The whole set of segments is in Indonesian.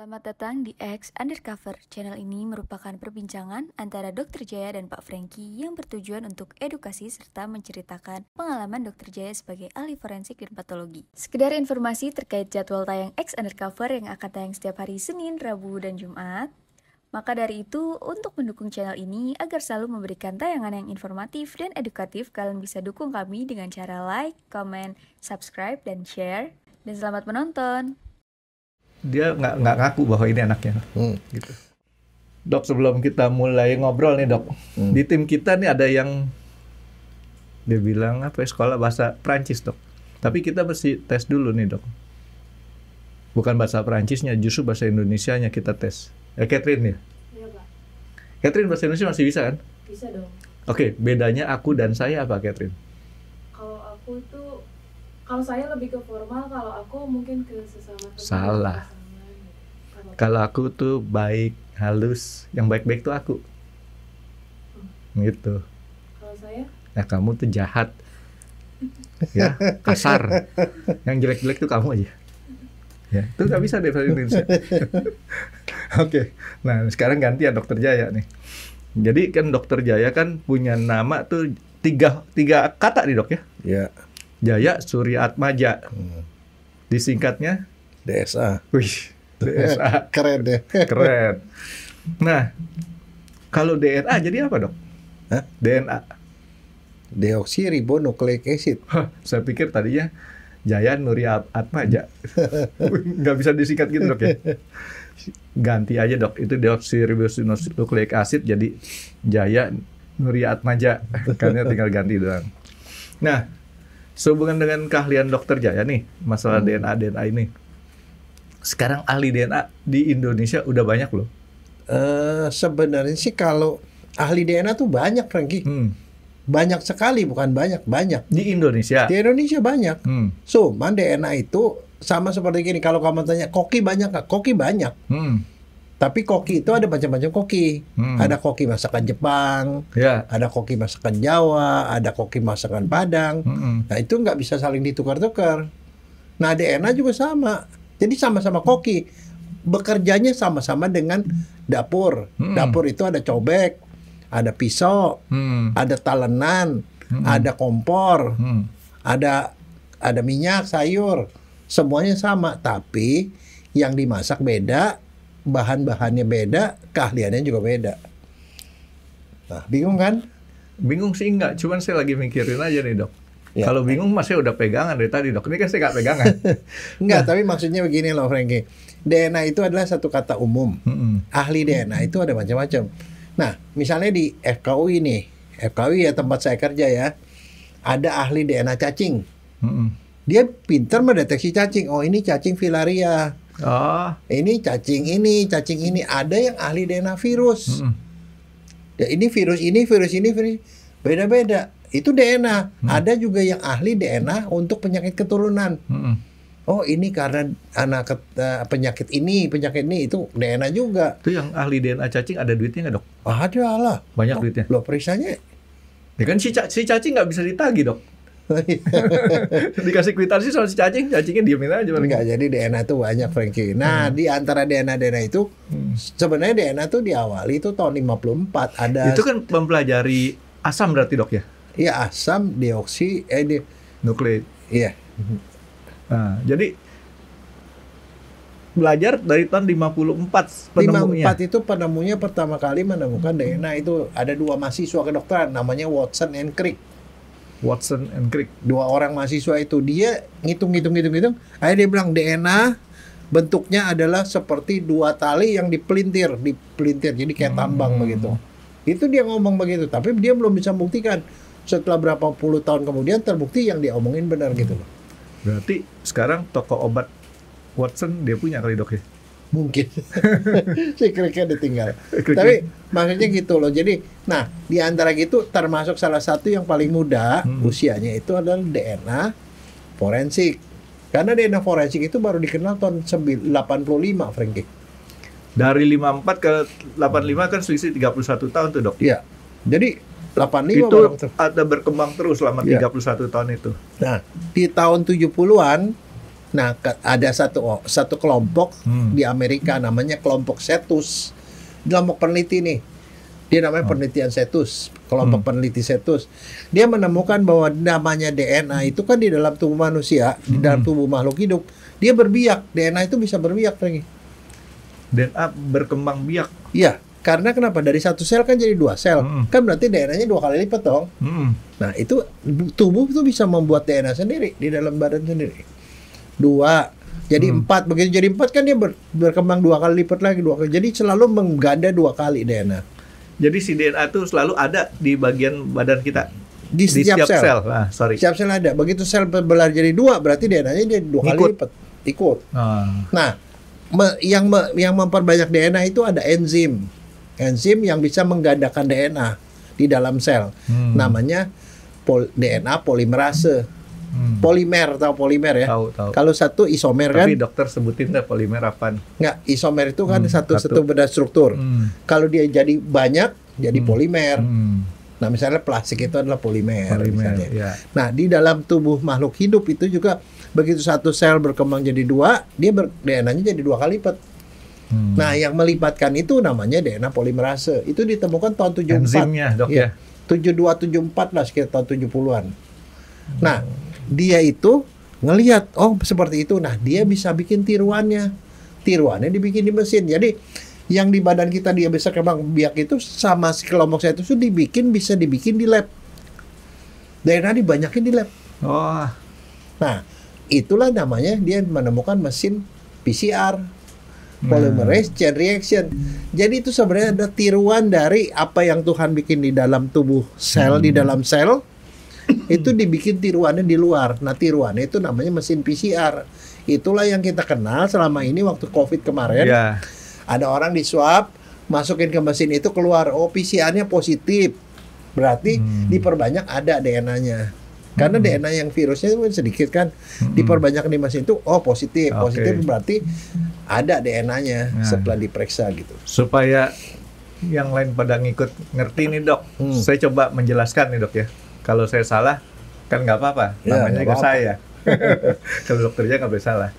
Selamat datang di X Undercover. Channel ini merupakan perbincangan antara Dr. Jaya dan Pak Franky yang bertujuan untuk edukasi serta menceritakan pengalaman Dr. Jaya sebagai ahli forensik dan patologi. Sekedar informasi terkait jadwal tayang X Undercover yang akan tayang setiap hari Senin, Rabu, dan Jumat. Maka dari itu, untuk mendukung channel ini agar selalu memberikan tayangan yang informatif dan edukatif, kalian bisa dukung kami dengan cara like, comment, subscribe, dan share. Dan selamat menonton! Dia nggak ngaku bahwa ini anaknya, gitu. Dok, sebelum kita mulai ngobrol nih dok, di tim kita nih ada yang dia bilang sekolah bahasa Prancis dok, tapi kita mesti tes dulu nih dok. Bukan bahasa Prancisnya, justru bahasa Indonesianya kita tes. Catherine ya? Iya Pak. Catherine bahasa Indonesia masih bisa kan? Bisa dong. Oke, bedanya aku dan saya apa Catherine? Kalau saya lebih ke formal, kalau aku mungkin ke sesama teman. Salah. Gitu. Kalau aku tuh baik, halus, yang baik-baik tuh aku. Gitu. Kalau saya? Nah, kamu tuh jahat. Ya, kasar. Yang jelek-jelek tuh kamu aja. Ya, itu nggak bisa deh bahasa Indonesia. Oke. Nah, sekarang gantian Dokter Jaya nih. Jadi kan Dokter Jaya kan punya nama tuh tiga kata nih dok ya? Ya. Jaya Suryaatmaja. Disingkatnya? DSA. Wih, DSA. Keren deh. Keren. Nah, kalau DNA jadi apa dok? Hah? DNA. Deoksiribonucleic acid. Saya pikir tadinya Jaya Nuryaatmaja. Nggak bisa disingkat gitu dok ya? Ganti aja dok, itu deoksiribonucleic acid jadi Jaya Nuryaatmaja. Karena tinggal ganti doang. Nah, sehubungan dengan keahlian Dokter Jaya nih, masalah DNA ini. Sekarang ahli DNA di Indonesia udah banyak loh. Sebenarnya sih kalau ahli DNA tuh banyak, Franky. Banyak sekali, bukan banyak. Di Indonesia? Di Indonesia banyak. Cuman DNA itu sama seperti gini. Kalau kamu tanya, koki banyak nggak? Koki banyak. Tapi koki itu ada macam-macam koki. Ada koki masakan Jepang, ada koki masakan Jawa, ada koki masakan Padang. Nah itu nggak bisa saling ditukar-tukar. Nah DNA juga sama. Jadi sama-sama koki. Bekerjanya sama-sama dengan dapur. Dapur itu ada cobek, ada pisau, ada talenan, ada kompor, ada minyak, sayur. Semuanya sama. Tapi yang dimasak beda, bahan-bahannya beda, keahliannya juga beda. Nah, bingung kan? Bingung sih enggak, cuman saya lagi mikirin aja nih dok. Ya. Kalau bingung mas saya udah pegangan dari tadi dok. Ini kan saya nggak pegangan. Enggak, tapi maksudnya begini loh Franky. DNA itu adalah satu kata umum. Ahli DNA itu ada macam-macam. Nah, misalnya di FKUI nih. FKUI ya tempat saya kerja ya. Ada ahli DNA cacing. Dia pintar mendeteksi cacing. Oh, ini cacing filaria. Oh. Ini cacing ini. Ada yang ahli DNA virus. Ya, ini virus. Beda-beda. Itu DNA. Ada juga yang ahli DNA untuk penyakit keturunan. Oh, ini karena penyakit ini itu DNA juga. Itu yang ahli DNA cacing ada duitnya nggak dok? Ada lah. Banyak duitnya. Loh, periksanya. Ya kan si cacing nggak bisa ditagih dok. Dikasih kwitansi sama si cacingnya diemin aja. Enggak, jadi DNA itu banyak Franky. Nah, di antara DNA itu sebenarnya DNA itu diawali itu tahun 54 ada. Itu kan mempelajari asam berarti dok ya? Iya, asam nukleik. Iya. Nah, jadi belajar dari tahun 54 penemunya. 54 itu penemunya pertama kali menemukan DNA itu ada dua mahasiswa kedokteran namanya Watson and Crick. Dua orang mahasiswa itu dia ngitung. Akhirnya dia bilang DNA bentuknya adalah seperti dua tali yang dipelintir jadi kayak tambang begitu. Itu dia ngomong begitu, tapi dia belum bisa membuktikan. Setelah berapa puluh tahun kemudian terbukti yang dia omongin benar gitu loh. Berarti sekarang toko obat Watson dia punya kali dok ya? Mungkin si Cricknya ditinggal. Tapi maksudnya gitu loh. Jadi, nah di antara gitu termasuk salah satu yang paling muda usianya itu adalah DNA forensik. Karena DNA forensik itu baru dikenal tahun 85, Franky. Dari 54 ke 85 kan selisih 31 tahun tuh dok. Iya. Jadi 85 itu ada berkembang terus selama 31 tahun itu. Nah, di tahun 70-an Nah, ada satu kelompok di Amerika namanya kelompok Cetus. Kelompok peneliti nih. Dia namanya penelitian Cetus, kelompok peneliti Cetus. Dia menemukan bahwa namanya DNA itu kan di dalam tubuh manusia, di dalam tubuh makhluk hidup, dia berbiak. DNA itu bisa berbiak lagi. DNA berkembang biak. Iya, karena kenapa? Dari satu sel kan jadi 2 sel. Kan berarti DNA-nya 2 kali lipat dong. Nah, itu tubuh itu bisa membuat DNA sendiri di dalam badan sendiri. 2 jadi 4, begitu jadi 4 kan dia berkembang 2 kali lipat lagi 2 kali. Jadi selalu mengganda 2 kali DNA. Jadi si DNA itu selalu ada di bagian badan kita. Di setiap sel. Setiap sel ada. Begitu sel berbelah jadi 2, berarti DNA-nya jadi 2 kali lipat. Ikut. Nah, yang memperbanyak DNA itu ada enzim yang bisa menggandakan DNA di dalam sel. Namanya DNA polimerase. Polimer, tahu polimer ya? Tahu. Kalau satu isomer kan? Tapi dokter sebutin dah polimer apaan? Nggak, isomer itu kan satu beda struktur. Kalau dia jadi banyak, jadi polimer. Nah, misalnya plastik itu adalah polimer misalnya. Ya. Nah, di dalam tubuh makhluk hidup itu juga begitu satu sel berkembang jadi 2, dia DNA-nya jadi 2 kali lipat. Nah, yang melibatkan itu namanya DNA polimerase. Itu ditemukan tahun 74. Enzimnya, dok ya. 72 74 lah sekitar tahun 70-an. Nah, dia itu ngelihat, oh seperti itu. Nah, dia bisa bikin tiruannya. Tiruannya dibikin di mesin. Jadi, yang di badan kita dia bisa kembang biak itu sama si kelompok saya itu bisa dibikin di lab. DNA dibanyakin di lab. Oh. Nah, itulah namanya dia menemukan mesin PCR. Polymerase chain reaction. Jadi itu sebenarnya ada tiruan dari apa yang Tuhan bikin di dalam tubuh sel, di dalam sel. Itu dibikin tiruannya di luar. Nah, tiruannya itu namanya mesin PCR. Itulah yang kita kenal selama ini waktu COVID kemarin. Yeah. Ada orang di swab, masukin ke mesin itu keluar, oh PCR-nya positif. Berarti diperbanyak ada DNA-nya. Karena DNA yang virusnya itu sedikit kan, diperbanyak di mesin itu, oh positif. Positif berarti ada DNA-nya setelah diperiksa gitu. Supaya yang lain pada ngerti nih dok, saya coba menjelaskan nih dok ya. Kalau saya salah, kan nggak apa-apa, namanya juga saya. Kalau dokternya nggak boleh salah.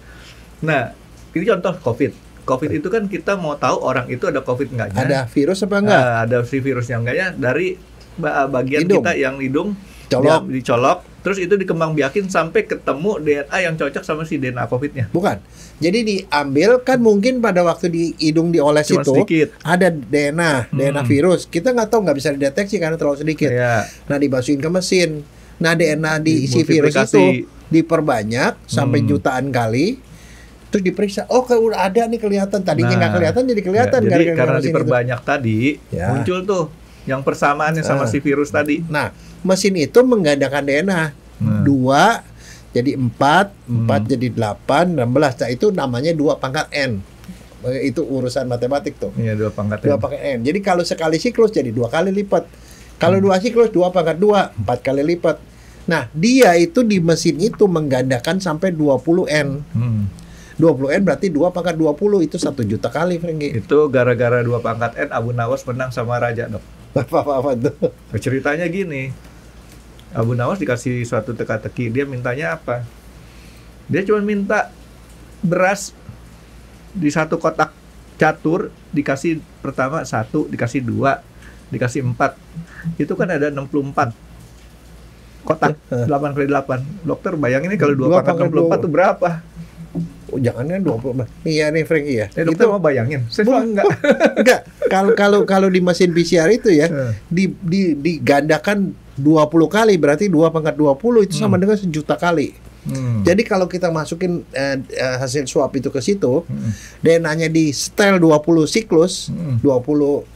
Nah, ini contoh COVID. COVID itu kan kita mau tahu orang itu ada COVID enggaknya. Ada virus apa enggak? Ada si virusnya enggaknya dari bagian hidung. kita yang hidung. Dicolok, terus itu dikembangbiakin sampai ketemu DNA yang cocok sama si DNA COVID-nya. Bukan. Jadi diambil kan mungkin pada waktu di hidung dioles cuma itu sedikit. Ada DNA virus. Kita nggak tahu, nggak bisa dideteksi karena terlalu sedikit. Yeah. Nah, dimasukin ke mesin. Nah, DNA di si virus itu diperbanyak sampai jutaan kali. Terus diperiksa, oh udah ada nih kelihatan. Tadinya nggak kelihatan jadi kelihatan. Ya, jadi karena diperbanyak itu tadi muncul tuh yang persamaannya sama si virus tadi. Nah, mesin itu menggandakan DNA 2 jadi 4 jadi 8 16. Nah, itu namanya 2 pangkat N. Itu urusan matematik tuh. Iya, 2 pangkat N. Jadi kalau sekali siklus jadi 2 kali lipat. Kalau 2 siklus 2 pangkat 2 4 kali lipat. Nah, dia itu di mesin itu menggandakan sampai 20 N. 20 N berarti 2 pangkat 20 itu 1 juta kali, Franky. Itu gara-gara 2 pangkat N Abu Nawas menang sama raja, dok. Apa tuh? Ceritanya gini, Abu Nawas dikasih suatu teka-teki, dia mintanya apa? Dia cuma minta beras di satu kotak catur, dikasih pertama 1, dikasih 2, dikasih 4. Itu kan ada 64 kotak, 8 kali 8. Dokter bayangin ini kalau 2 pangkat 64 itu berapa? Oh, jangan kan 20. Iya nih Franky ya. Dokter mau bayangin? Saya enggak. Enggak. Kalau di mesin PCR itu ya digandakan 20 kali berarti 2 pangkat 20 itu sama dengan 1 juta kali. Jadi kalau kita masukin hasil swab itu ke situ, DNA-nya di setel 20 siklus, 20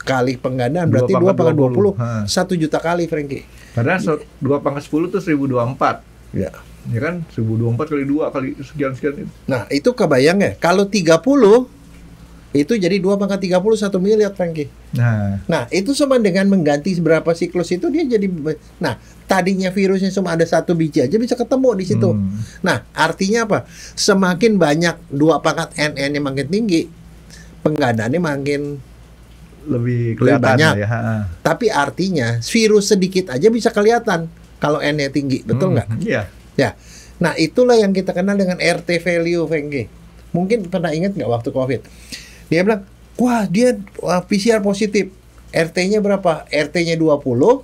kali penggandaan berarti 2 pangkat 20, 1 juta kali, Franky. Karena 2 pangkat 10 itu 1024. Ya. Ya kan, 1024 kali 2 kali sekian-sekian itu. Nah, itu kebayang ya. Kalau 30 itu jadi 2 pangkat 30 1 miliar, Franky. Nah, itu sama dengan mengganti berapa siklus itu dia jadi. Nah, tadinya virusnya cuma ada 1 biji aja bisa ketemu di situ. Nah, artinya apa? Semakin banyak 2 pangkat NN-nya makin tinggi, penggandaannya makin lebih kelihatan banyak. Ya. Tapi artinya virus sedikit aja bisa kelihatan kalau N-nya tinggi, betul nggak? Iya. Ya, Nah, itulah yang kita kenal dengan RT value, Fengki. Mungkin pernah ingat nggak waktu COVID? Dia bilang, wah dia PCR positif. RT-nya berapa? RT-nya 20,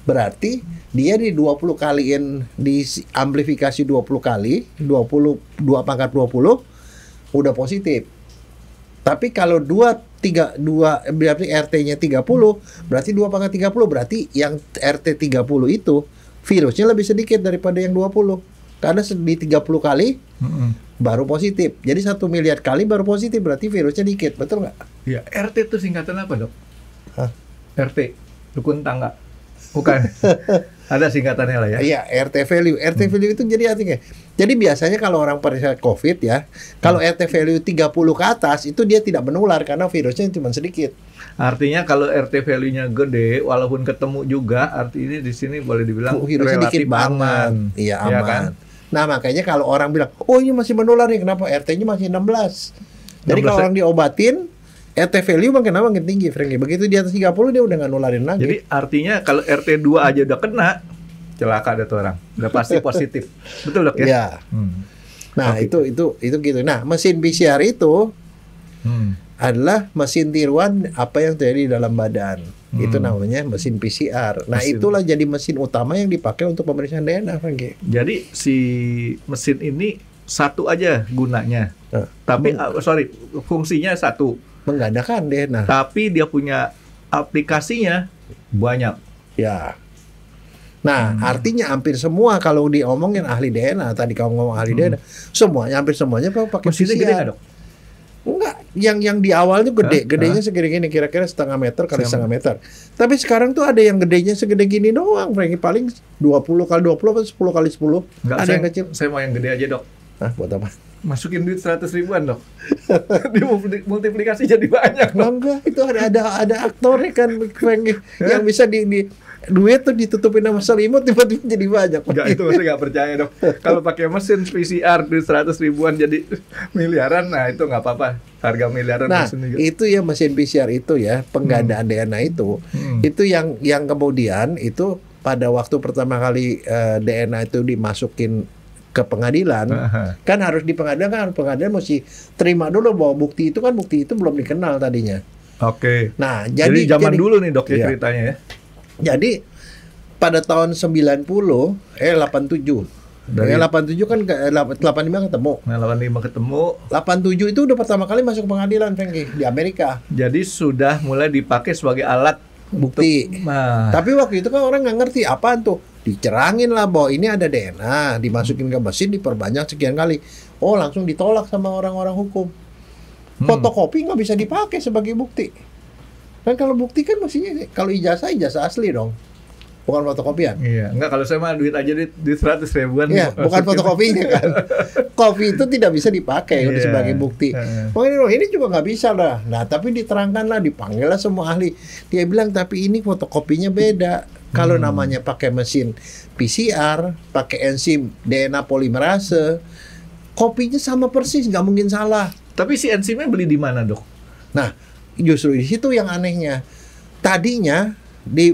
berarti dia di 20 kaliin, di amplifikasi 20 kali, 20, 2 pangkat 20, udah positif. Tapi kalau 2 berarti RT-nya 30, berarti 2 pangkat 30, berarti yang RT 30 itu virusnya lebih sedikit daripada yang 20. Karena di 30 kali baru positif. Jadi 1 miliar kali baru positif, berarti virusnya dikit, betul nggak? Iya, RT itu singkatan apa, Dok? Hah? RT, rukun tangga. Bukan. Ada singkatannya lah ya. Iya, RT value. RT value itu jadi artinya. Jadi biasanya kalau orang periksa COVID ya, kalau RT value 30 ke atas itu dia tidak menular karena virusnya cuma sedikit. Artinya kalau RT value-nya gede, walaupun ketemu juga, artinya di sini boleh dibilang Virusnya relatif dikit banget. aman. Iya, Iya aman. kan? Nah, makanya kalau orang bilang, "Oh, ini masih menular nih, kenapa RT-nya masih 16?" Jadi 16 kalau orang diobatin, RT value makin tinggi, Frankie. Begitu di atas 30 dia udah nggak nularin lagi. Jadi artinya kalau RT 2 aja udah kena, celaka ada tuh orang. Udah pasti positif. Betul, Dok ya? Iya. Nah, Oke. itu gitu. Nah, mesin PCR itu adalah mesin tiruan apa yang terjadi di dalam badan. Itu namanya mesin PCR. Nah, Mesin. itulah jadi mesin utama yang dipakai untuk pemeriksaan DNA, Frankie. Jadi si mesin ini satu aja gunanya. Nah, Tapi fungsinya satu. menggandakan DNA. Tapi dia punya aplikasinya banyak. Ya. Nah, artinya hampir semua kalau diomongin ahli DNA, tadi kamu ngomong ahli DNA, hampir semuanya pakai Mesinnya PCR. gede nggak, Dok? Enggak, yang di awal tuh gede, Hah? gedenya segede gini, kira-kira setengah meter kali Sama. setengah meter. Tapi sekarang tuh ada yang gedenya segede gini doang, Frankie, paling 20 kali 20 atau 10 kali 10. Nggak, Ada yang kecil. Saya mau yang gede aja, Dok. Hah, buat apa? Masukin duit 100 ribuan, Dok. Dia multiplikasi jadi banyak, Dok. Enggak, itu ada aktornya kan, Frankie, yang bisa di duit tuh ditutupin sama selimut tiba-tiba jadi banyak. Enggak, itu saya nggak percaya, Dok. Kalau pakai mesin PCR duit 100 ribuan jadi miliaran, nah itu nggak apa-apa. Harga miliaran Nah, mesin juga. itu ya mesin PCR itu ya, penggandaan DNA itu. Itu yang kemudian itu pada waktu pertama kali DNA itu dimasukin ke pengadilan, kan harus di pengadilan mesti terima dulu bahwa bukti itu belum dikenal tadinya. Oke. Nah, Jadi zaman dulu nih, Dok, ya Iya. ceritanya ya. Jadi pada tahun 87 Dari- 87 kan 85 ketemu. Nah, 85 ketemu. 87 itu udah pertama kali masuk pengadilan, Frankie, di Amerika. Jadi sudah mulai dipakai sebagai alat Bukti. Nah, Tapi waktu itu kan orang nggak ngerti apaan tuh. Dicerangin lah bahwa ini ada DNA, dimasukin ke mesin, diperbanyak sekian kali. Oh, langsung ditolak sama orang-orang hukum. Fotokopi nggak bisa dipakai sebagai bukti. Kan kalau bukti kan mestinya kalau ijazah asli dong, bukan fotokopian. iya. Enggak, kalau saya mah duit aja duit 100 ribuan. Iya, bukan fotokopinya kan. Kopi itu tidak bisa dipakai Iya. sebagai bukti. Oh, ini juga nggak bisa lah. Nah, tapi diterangkan lah, dipanggil lah semua ahli. Dia bilang, tapi ini fotokopinya beda. Kalau namanya pakai mesin PCR, pakai enzim DNA polimerase, kopinya sama persis, nggak mungkin salah. Tapi si enzimnya beli di mana, Dok? Nah, justru di situ yang anehnya. Tadinya di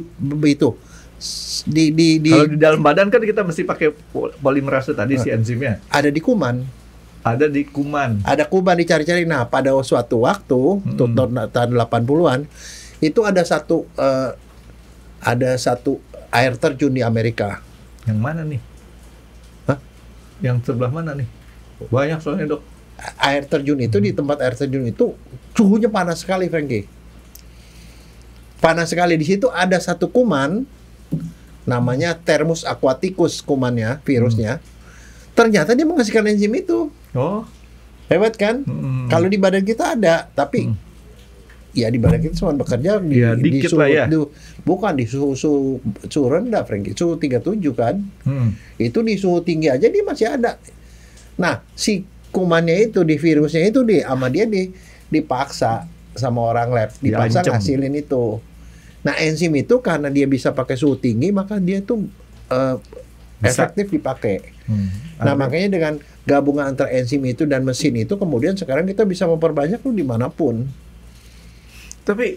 Kalau di dalam badan kan kita mesti pakai polimerase tadi si enzimnya. ada di kuman. Ada di kuman. Ada kuman dicari-cari. Nah, pada suatu waktu tahun 80-an itu ada satu air terjun di Amerika. Yang mana nih? Hah? Yang sebelah mana nih? Banyak soalnya, Dok. Air terjun itu di tempat air terjun itu suhunya panas sekali, Frankie. Panas sekali. Di situ ada satu kuman namanya Thermus aquaticus kumannya, virusnya. Ternyata dia menghasilkan enzim itu. Oh. Hebat kan? Kalau di badan kita ada, tapi ya di badan kita cuma bekerja di, Ya, di dikit suhu, lah ya. bukan di suhu rendah, Frankie. Suhu 37 kan. Itu di suhu tinggi aja dia masih ada. Nah, si kumannya itu, di virusnya itu sama dia dipaksa sama orang lab, dipaksa Diancam. ngasilin itu. Nah, enzim itu karena dia bisa pakai suhu tinggi, maka dia tuh Bisa. efektif dipakai. Nah, makanya dengan gabungan antara enzim itu dan mesin itu, kemudian sekarang kita bisa memperbanyak tuh dimanapun. Tapi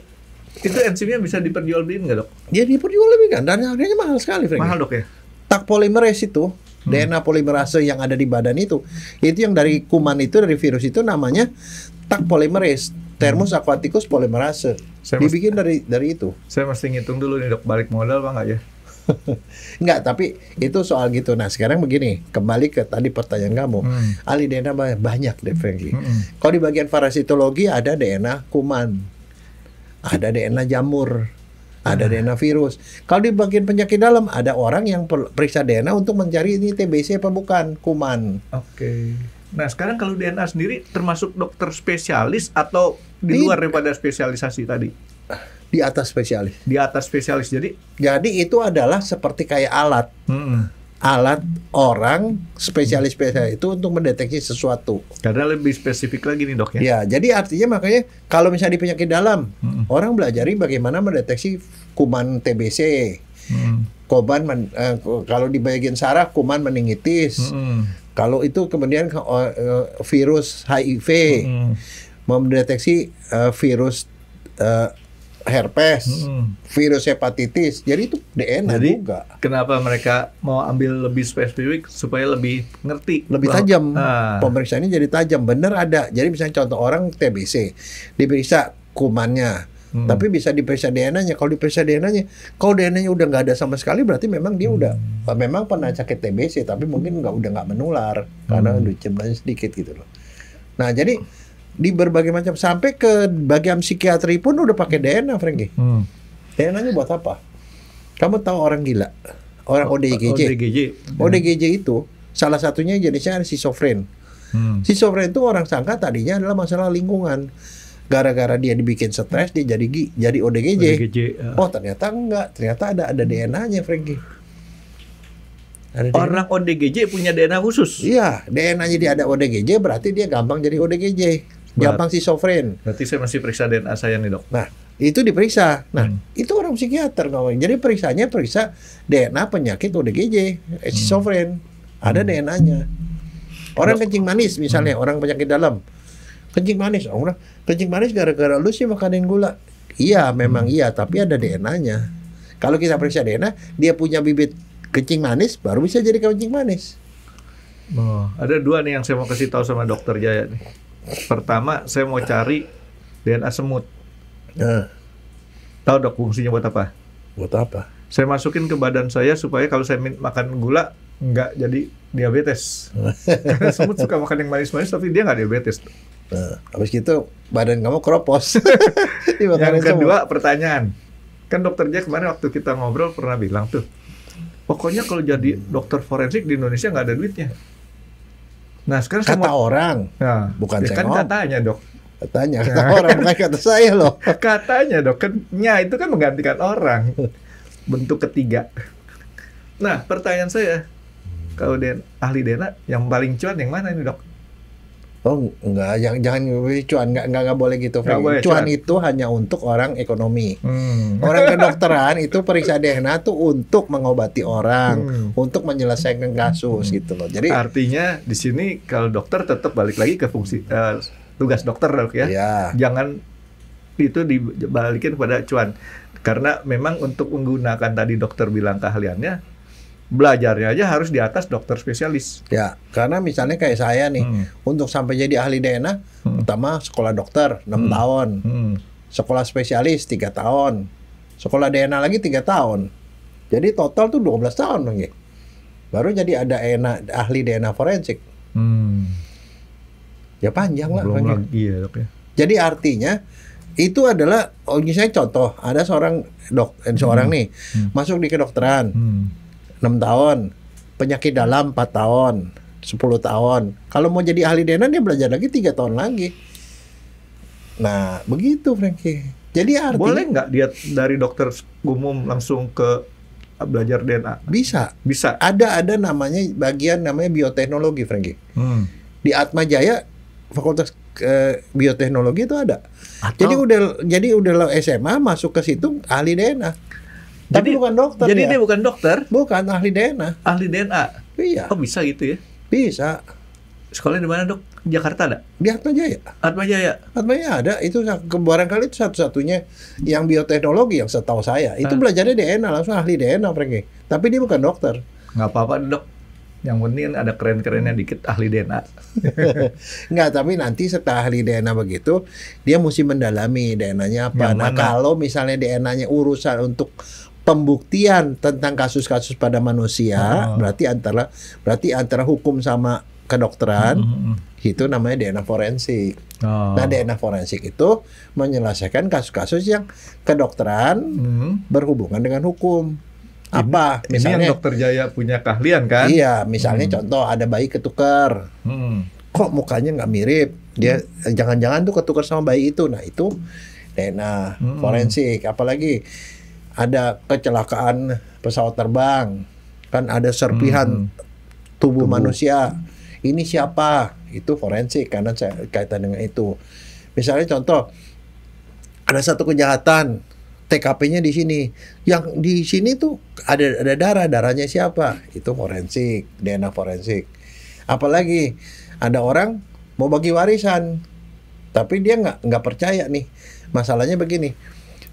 itu enzimnya bisa diperjualbeliin nggak, Dok? Dia diperjualbelikan dan harganya mahal sekali, Frank. Mahal, Dok ya? Tak polimerase itu DNA polimerase yang ada di badan itu yang dari kuman itu, dari virus itu namanya Taq polymerase, Thermus aquaticus polymerase. Dibikin dari itu. Saya mesti ngitung dulu nih dok, balik modal apa enggak ya? Enggak, tapi itu soal gitu. Nah sekarang begini, kembali ke tadi pertanyaan kamu. Ahli DNA banyak deh Franky. Kalau di bagian parasitologi ada DNA kuman, ada DNA jamur, ada DNA virus. Kalau di bagian penyakit dalam ada orang yang periksa DNA untuk mencari ini TBC apa bukan, kuman. Oke. Nah sekarang kalau DNA sendiri termasuk dokter spesialis atau di luar daripada spesialisasi tadi? Di atas spesialis. Di atas spesialis. Jadi itu adalah seperti kayak alat. Alat orang spesialis itu untuk mendeteksi sesuatu. Karena lebih spesifik lagi nih dok ya. Ya, jadi artinya makanya kalau misalnya di penyakit dalam, orang belajari bagaimana mendeteksi kuman TBC. Kuman kalau di bagian saraf kuman meningitis. Kalau itu kemudian virus HIV, mendeteksi virus herpes, virus hepatitis. Jadi itu DNA juga. Kenapa mereka mau ambil lebih spesifik supaya lebih ngerti, lebih tajam. Pemeriksaannya jadi tajam. Bener ada. Jadi misalnya contoh orang TBC, diperiksa kumannya, tapi bisa diperiksa DNA-nya. Kalau diperiksa DNA-nya, kalau DNA-nya udah nggak ada sama sekali, berarti memang dia udah memang pernah sakit TBC, tapi mungkin udah nggak menular karena jumlahnya sedikit gitu loh. Nah jadi di berbagai macam, sampai ke bagian psikiatri pun udah pakai DNA, Franky. DNA-nya buat apa? Kamu tahu orang gila, orang ODGJ. ODGJ itu salah satunya jenisnya schizofren. Schizofren itu orang sangka tadinya adalah masalah lingkungan. Gara-gara dia dibikin stres, dia jadi ODGJ. Oh ternyata enggak, ternyata ada DNA-nya, Franky. Orang ODGJ punya DNA khusus. Iya, DNA-nya dia ada ODGJ, berarti dia gampang jadi ODGJ. Gampang schizofren. Berarti saya masih periksa DNA saya nih dok. Nah, itu diperiksa. Nah, itu orang psikiater ngomong. Jadi periksa DNA penyakit ODGJ, schizofren. Ada DNA-nya. Orang kencing manis misalnya, orang penyakit dalam. Kencing manis, orang kencing manis gara-gara lu sih makanin gula. Iya, memang iya, tapi ada DNA-nya. Kalau kita periksa DNA, dia punya bibit kencing manis, baru bisa jadi kencing manis. Ada dua nih yang saya mau kasih tahu sama dokter Jaya nih. Pertama, saya mau cari DNA semut. Tahu dok fungsinya buat apa? Buat apa? Saya masukin ke badan saya supaya kalau saya makan gula nggak jadi diabetes. Karena semut suka makan yang manis-manis tapi dia nggak diabetes. Nah, habis gitu badan kamu keropos. Yang kedua pertanyaan, kan dokter Jaya kemarin waktu kita ngobrol pernah bilang tuh, pokoknya kalau jadi dokter forensik di Indonesia nggak ada duitnya. Nah sekarang kata orang, bukan ya saya kan katanya dok. Katanya kata orang, bukan kata saya loh. Katanya dok, kan itu kan menggantikan orang. Bentuk ketiga. Nah pertanyaan saya, kalau ahli DNA yang paling cuan yang mana ini dok? Oh enggak, jangan cuan, enggak boleh gitu. Cuan itu hanya untuk orang ekonomi. Orang kedokteran itu periksa DNA tuh untuk mengobati orang, untuk menyelesaikan kasus gitu loh. Jadi artinya di sini kalau dokter tetap balik lagi ke fungsi tugas dokter dok ya. Jangan itu dibalikin pada cuan. Karena memang untuk menggunakan tadi dokter bilang keahliannya, belajarnya aja harus di atas dokter spesialis. Ya, karena misalnya kayak saya nih, untuk sampai jadi ahli DNA, pertama sekolah dokter 6 tahun, sekolah spesialis 3 tahun, sekolah DNA lagi 3 tahun. Jadi total tuh 12 tahun lagi. Baru jadi ada ahli DNA forensik. Ya panjang lah. Belum lagi ya dok ya. Jadi artinya itu adalah, misalnya contoh, ada seorang nih masuk di kedokteran. 6 tahun, penyakit dalam 4 tahun, 10 tahun. Kalau mau jadi ahli DNA dia belajar lagi 3 tahun lagi. Nah, begitu Franky. Jadi artinya boleh nggak dia dari dokter umum langsung ke belajar DNA? Bisa. Bisa. Ada namanya bagian namanya bioteknologi, Franky. Di Atma Jaya Fakultas Bioteknologi itu ada. Jadi udah SMA masuk ke situ ahli DNA. Tapi bukan dokter. Jadi dia bukan dokter? Bukan, ahli DNA. Ahli DNA? Iya. Oh bisa gitu ya? Bisa. Sekolahnya di mana dok? Jakarta ada? Di Atma Jaya. Atma Jaya? Atma Jaya ada. Itu barangkali itu satu-satunya yang bioteknologi yang setahu saya. Itu belajarnya DNA, langsung ahli DNA, Franky. Tapi dia bukan dokter. Nggak apa-apa dok. Yang penting ada keren-kerennya dikit ahli DNA. Enggak, tapi nanti setelah ahli DNA begitu, dia mesti mendalami DNA-nya apa. Yang Nah, mana? kalau misalnya DNA-nya urusan untuk pembuktian tentang kasus-kasus pada manusia, berarti antara hukum sama kedokteran, itu namanya DNA forensik. Nah, DNA forensik itu menyelesaikan kasus-kasus yang kedokteran berhubungan dengan hukum. Apa? Ini Misalnya yang Dokter Jaya punya keahlian kan? Iya, misalnya contoh ada bayi ketukar. Kok mukanya nggak mirip? Dia jangan-jangan tuh ketukar sama bayi itu. Nah, itu DNA forensik. Apalagi ada kecelakaan pesawat terbang, kan ada serpihan tubuh manusia. Ini siapa? Itu forensik karena saya kaitan dengan itu. Misalnya contoh ada satu kejahatan, TKP-nya di sini. Yang di sini tuh ada darahnya siapa? Itu forensik, DNA forensik. Apalagi ada orang mau bagi warisan, tapi dia nggak percaya nih. Masalahnya begini,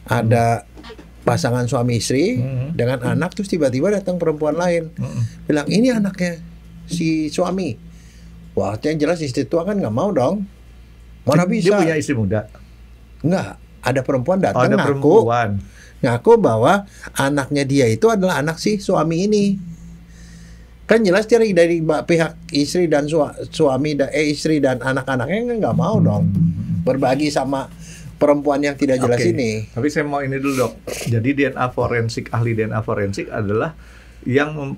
ada pasangan suami istri dengan anak, terus tiba-tiba datang perempuan lain, bilang ini anaknya si suami. Wah, yang jelas istri tua kan nggak mau dong. Mana bisa? Dia punya istri muda? Nggak. Ada perempuan datang ada ngaku bahwa anaknya dia itu adalah anak si suami ini. Kan jelas dari pihak istri dan istri dan anak-anaknya nggak mau dong berbagi sama perempuan yang tidak jelas ini. Tapi saya mau ini dulu, Dok. Jadi ahli DNA forensik adalah yang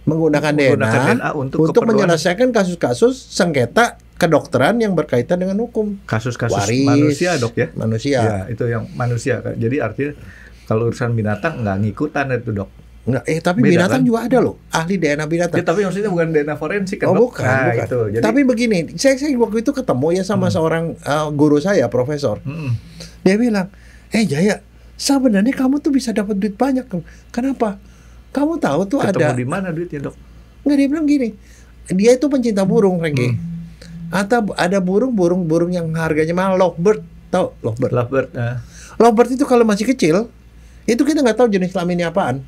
menggunakan DNA untuk menyelesaikan kasus-kasus sengketa kedokteran yang berkaitan dengan hukum. Kasus-kasus waris, manusia, Dok, ya? Manusia. Ya, itu yang manusia. Jadi artinya kalau urusan binatang nggak ngikutan itu, Dok. Nggak, tapi beda, binatang kan? Juga ada loh, ahli DNA binatang. Ya, tapi maksudnya bukan DNA forensik kan, Dok? Bukan. Itu. Jadi, tapi begini, saya waktu itu ketemu ya sama seorang guru saya, profesor. Dia bilang, Jaya, sebenarnya kamu tuh bisa dapat duit banyak. Kenapa? Kamu tahu tuh ketemu di mana duitnya, Dok? Nggak, dia bilang gini, dia itu pencinta burung, Franky. Atau ada burung yang harganya mahal, lovebird, tahu lovebird? Lovebird itu kalau masih kecil, itu kita nggak tahu jenis kelaminnya apaan.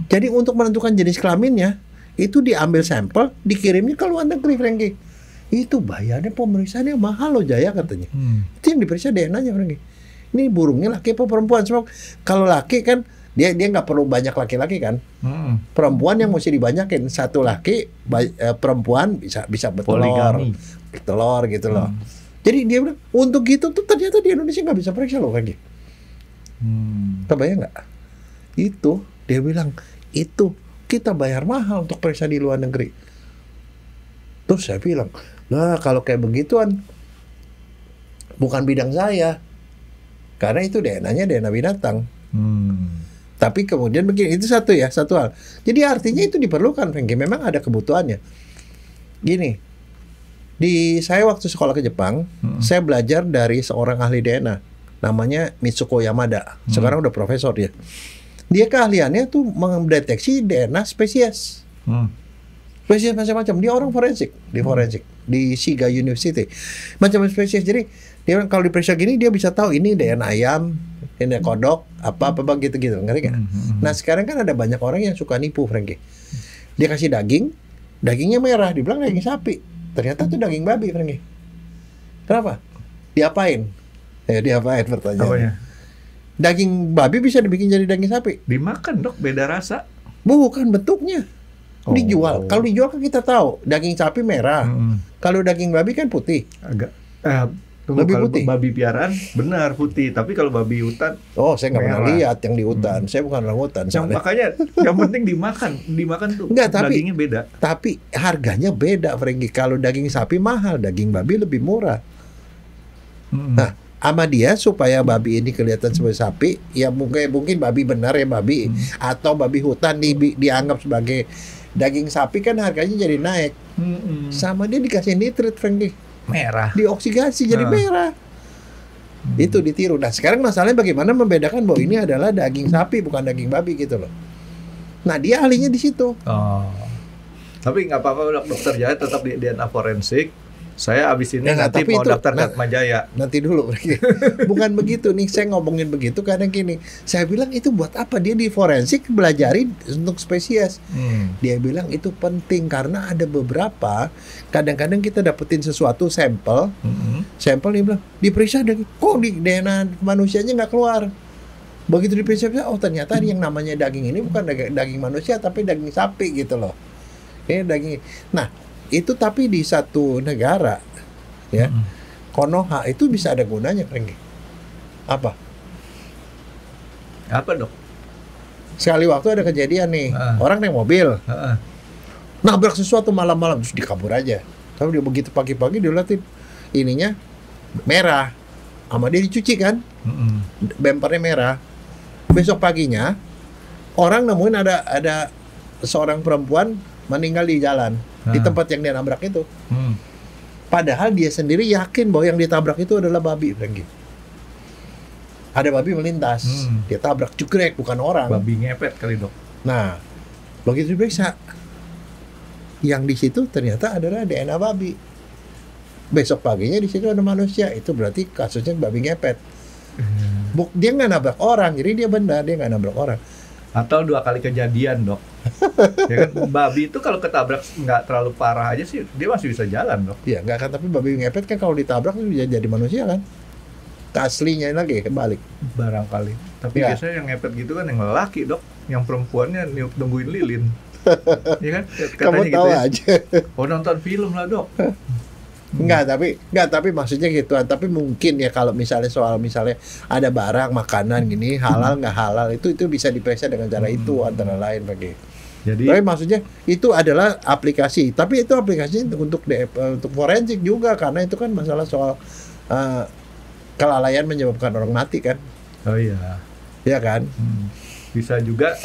Jadi untuk menentukan jenis kelaminnya, itu diambil sampel, dikirimnya ke luar negeri, Franky. Itu bayarnya pemeriksaannya mahal loh, Jaya, katanya. Itu yang diperiksa DNA-nya, Franky. Ini burungnya laki apa perempuan? Sebab kalau laki kan dia nggak perlu banyak laki-laki kan. Perempuan yang mesti dibanyakin, satu laki perempuan bisa bertelur gitu loh. Jadi dia bilang untuk gitu tuh ternyata di Indonesia nggak bisa periksa loh lagi. Kebayang nggak? Itu dia bilang itu kita bayar mahal untuk periksa di luar negeri. Terus saya bilang, lah kalau kayak begituan bukan bidang saya, karena itu DNA-nya DNA binatang. Tapi kemudian begini, itu satu hal. Jadi artinya itu diperlukan, Franky. Memang ada kebutuhannya. Gini, saya waktu sekolah ke Jepang, saya belajar dari seorang ahli DNA, namanya Mitsuko Yamada. Sekarang udah profesor dia. Dia keahliannya tuh mendeteksi DNA spesies. Spesies macam-macam. Dia orang forensik, di Shiga University. Macam spesies. Jadi dia kalau diperiksa gini dia bisa tahu ini DNA ayam, ini kodok, apa gitu-gitu, ngerti nggak? Nah sekarang kan ada banyak orang yang suka nipu, Franky. Dia kasih dagingnya merah, dibilang daging sapi, ternyata itu daging babi, Franky. Kenapa? Diapain? Diapain pertanyaannya? Daging babi bisa dibikin jadi daging sapi? Dimakan, Dok, beda rasa. Bukan bentuknya. Dijual. Kalau dijual kan kita tahu daging sapi merah. Kalau daging babi kan putih. Lebih putih. Babi piaraan benar putih, tapi kalau babi hutan, saya nggak pernah lihat yang di hutan. Saya bukan orang hutan. Makanya yang penting dimakan tuh. Dagingnya beda. Tapi harganya beda, Franky. Kalau daging sapi mahal, daging babi lebih murah. Nah, sama dia supaya babi ini kelihatan sebagai sapi, ya mungkin babi benar ya babi, atau babi hutan dianggap sebagai daging sapi kan harganya jadi naik. Sama dia dikasih nitrit, Franky. Merah. Dioksidasi jadi merah. Itu ditiru. Nah sekarang masalahnya bagaimana membedakan bahwa ini adalah daging sapi bukan daging babi gitu loh. Nah dia ahlinya di situ. Tapi nggak apa-apa, Dokter Jaya tetap di DNA forensik. Saya abis ini Nah, nanti tapi mau itu- daftar ke nah, Atma Jaya. Nanti dulu. Bukan begitu nih, saya ngomongin begitu karena gini. Saya bilang itu buat apa? Dia di forensik belajari untuk spesies. Dia bilang itu penting karena ada beberapa kadang-kadang kita dapetin sesuatu sampel, dia bilang diperiksa kok di DNA manusianya nggak keluar. Begitu diperiksa, oh ternyata yang namanya daging ini bukan daging manusia tapi daging sapi gitu loh. Ini daging. Nah, itu tapi di satu negara ya, Konoha itu bisa ada gunanya, Franky. Apa? Apa dok? Sekali waktu ada kejadian nih, orang naik mobil, nabrak sesuatu malam-malam terus dikabur aja. Tapi dia begitu pagi-pagi dia liatin ininya merah, sama dia dicuci kan, bempernya merah. Besok paginya orang nemuin ada seorang perempuan meninggal di jalan di tempat yang dia nabrak itu. Padahal dia sendiri yakin bahwa yang ditabrak itu adalah babi, Franky. Ada babi melintas, dia tabrak cukrek, bukan orang. Babi ngepet kali dok. Nah, begitu diperiksa, yang di situ ternyata adalah DNA babi. Besok paginya di situ ada manusia, itu berarti kasusnya babi ngepet. Dia nggak nabrak orang, jadi dia benar, dia nggak nabrak orang. Atau 2 kali kejadian dok. Ya kan, babi itu kalau ketabrak nggak terlalu parah aja sih, dia masih bisa jalan dok. Iya, nggak kan, tapi babi ngepet kan kalau ditabrak itu jadi manusia kan. Aslinya lagi kebalik. Barangkali. Tapi Ya. biasanya yang ngepet gitu kan yang lelaki dok, yang perempuannya nungguin lilin. Iya kan? Kamu Katanya tahu gitu ya. aja. Oh nonton film lah dok. Enggak, tapi maksudnya gituan. Tapi mungkin ya kalau misalnya ada barang makanan gini halal nggak halal itu bisa diperiksa dengan cara itu antara lain bagi. Jadi Tapi maksudnya itu adalah aplikasi. Tapi itu aplikasinya untuk forensik juga karena itu kan masalah soal kelalaian menyebabkan orang mati kan. oh iya. Ya kan? Bisa juga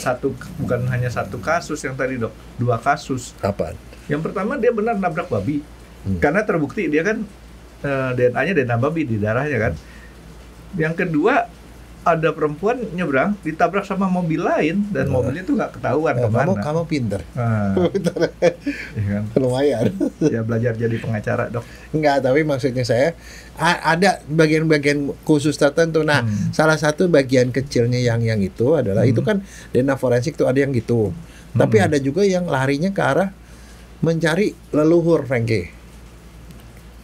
bukan hanya satu kasus yang tadi dok, 2 kasus. Kapan? Yang pertama dia benar nabrak babi, karena terbukti dia kan DNA-nya DNA babi di darahnya kan. Yang kedua ada perempuan nyebrang ditabrak sama mobil lain dan mobilnya tuh nggak ketahuan kemana. Kamu pinter. Nah, ya kan? Lumayan. Ya belajar jadi pengacara dok. Enggak, tapi maksudnya saya ada bagian-bagian khusus tertentu. Nah, salah satu bagian kecilnya yang itu adalah itu kan DNA forensik tuh ada yang gitu. Tapi ada juga yang larinya ke arah mencari leluhur, Franky.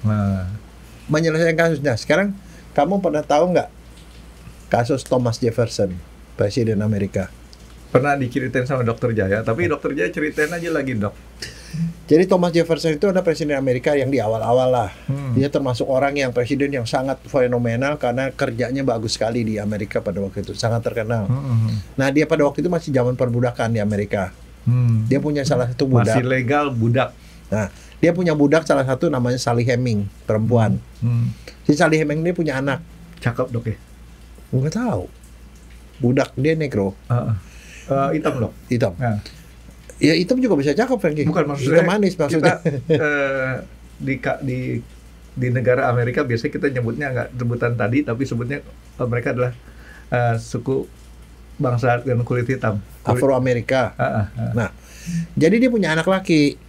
Nah, Menyelesaikan kasusnya. Sekarang kamu pernah tahu nggak kasus Thomas Jefferson, Presiden Amerika? pernah diceritain sama dokter Jaya, tapi dokter Jaya ceritain aja lagi dok. Jadi Thomas Jefferson itu ada presiden Amerika yang di awal-awal lah. Dia termasuk orang yang presiden yang sangat fenomenal karena kerjanya bagus sekali di Amerika pada waktu itu, sangat terkenal. Nah, dia pada waktu itu masih zaman perbudakan di Amerika. Dia punya salah satu budak. Masih legal budak. Nah, dia punya budak salah satu namanya Sally Heming, perempuan. Si Sally Heming ini punya anak. Cakep dok ya. Nggak tahu. Budak dia negro, Hitam dok. hitam. Nah, Ya hitam juga bisa cakep, Franky. bukan maksudnya. Hitam manis maksudnya. Kita, di negara Amerika biasanya kita nyebutnya nggak rebutan tadi, tapi sebutnya mereka adalah suku bangsa dengan kulit hitam. Afro Amerika. Nah, jadi dia punya anak laki.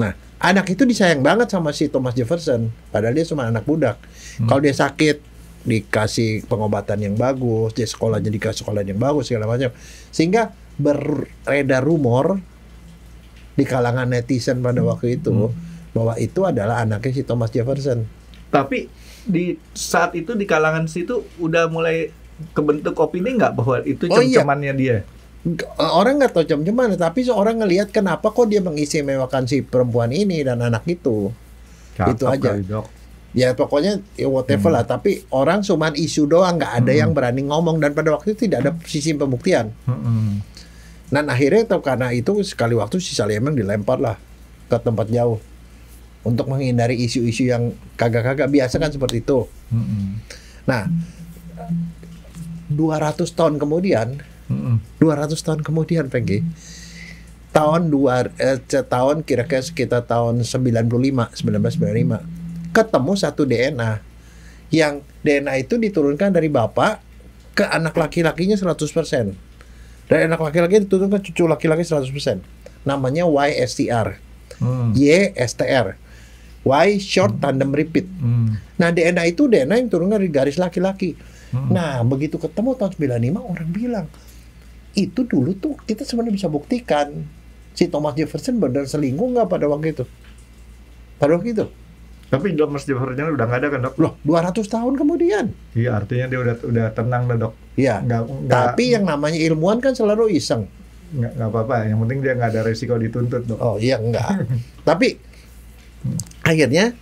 Nah, anak itu disayang banget sama si Thomas Jefferson, padahal dia cuma anak budak. Kalau dia sakit, dikasih pengobatan yang bagus, dia sekolahnya dikasih sekolah yang bagus, segala macam. Sehingga beredar rumor di kalangan netizen pada waktu itu bahwa itu adalah anaknya si Thomas Jefferson. Tapi di saat itu di kalangan situ udah mulai kebentuk opini nggak bahwa itu Oh, iya. cem-cemannya dia? Orang nggak tahu cem-ceman, tapi seorang ngelihat kenapa kok dia mengistimewakan si perempuan ini dan anak itu. Itu aja. Kali, Dok. Ya pokoknya ya whatever lah, tapi orang cuman isu doang, nggak ada yang berani ngomong, dan pada waktu itu tidak ada sisi pembuktian. Dan akhirnya karena itu sekali waktu si Sally Heming dilempar lah ke tempat jauh untuk menghindari isu-isu yang kagak-kagak, biasa kan seperti itu. Nah, 200 tahun kemudian, 200 tahun kemudian, Franky, tahun kira-kira sekitar tahun 1995, ketemu satu DNA yang DNA itu diturunkan dari bapak ke anak laki-lakinya 100%. Dari anak laki-laki diturunkan ke cucu laki-laki 100%. Namanya YSTR. YSTR. Y short tandem repeat. Nah, DNA itu DNA yang turun dari garis laki-laki. Nah, begitu ketemu tahun 95 orang bilang, itu dulu tuh kita sebenarnya bisa buktikan si Thomas Jefferson benar selingkuh nggak pada waktu itu. Pada waktu itu. Tapi Thomas Jefferson udah nggak ada kan, Dok? Loh, 200 tahun kemudian. Iya, artinya dia udah tenang lah, Dok. Iya. Tapi yang namanya ilmuwan kan selalu iseng. Nggak apa-apa, yang penting dia nggak ada resiko dituntut, Dok. Oh iya, enggak. Tapi akhirnya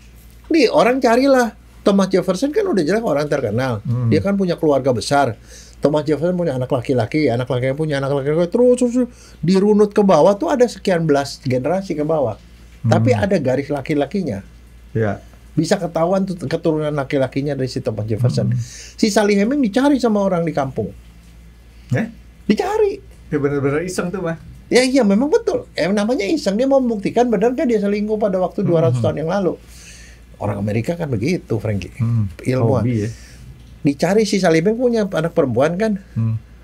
nih orang carilah Thomas Jefferson, kan udah jelas orang terkenal. Dia kan punya keluarga besar. Thomas Jefferson punya anak laki-laki punya anak laki-laki, terus dirunut ke bawah tuh ada sekian belas generasi ke bawah. Tapi ada garis laki-lakinya. Ya. Bisa ketahuan tuh keturunan laki-lakinya dari si Thomas Jefferson. Si Sally Heming dicari sama orang di kampung. Dicari. Ya benar-benar iseng tuh, Mah. Ya iya, memang betul. Namanya iseng, dia mau membuktikan benar kan dia selingkuh pada waktu 200 tahun yang lalu. Orang Amerika kan begitu, Frankie. Ilmuwan. Hobi, ya. Dicari si Sally Heming punya anak perempuan kan.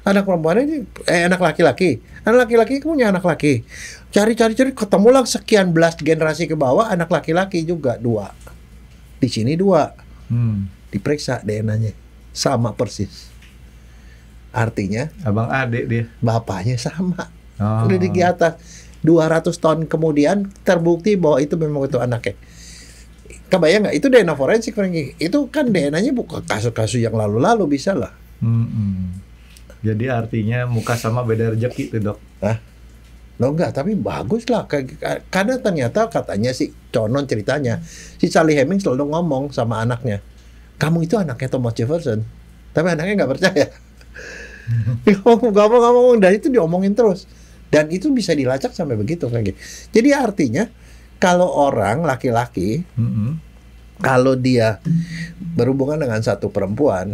Anak perempuannya ini anak laki-laki. Anak laki-laki punya anak laki. Cari ketemulah sekian belas generasi ke bawah anak laki-laki juga 2. Di sini 2. Diperiksa DNA-nya sama persis. Artinya abang adik dia. Bapaknya sama. Udah di atas. 200 tahun kemudian terbukti bahwa itu memang itu anaknya. Kebayang nggak? Itu DNA forensik, Frankie. Itu kan DNA-nya bukan kasus-kasus yang lalu-lalu, bisa lah. Jadi artinya muka sama beda rezeki tuh, Dok. Loh enggak, tapi bagus lah. Karena ternyata katanya si Conon ceritanya, si Sally Heming selalu ngomong sama anaknya, kamu itu anaknya Thomas Jefferson. Tapi anaknya nggak percaya. Ngomong, dan itu diomongin terus. Dan itu bisa dilacak sampai begitu, Frankie. Jadi artinya kalau orang laki-laki, kalau dia berhubungan dengan satu perempuan,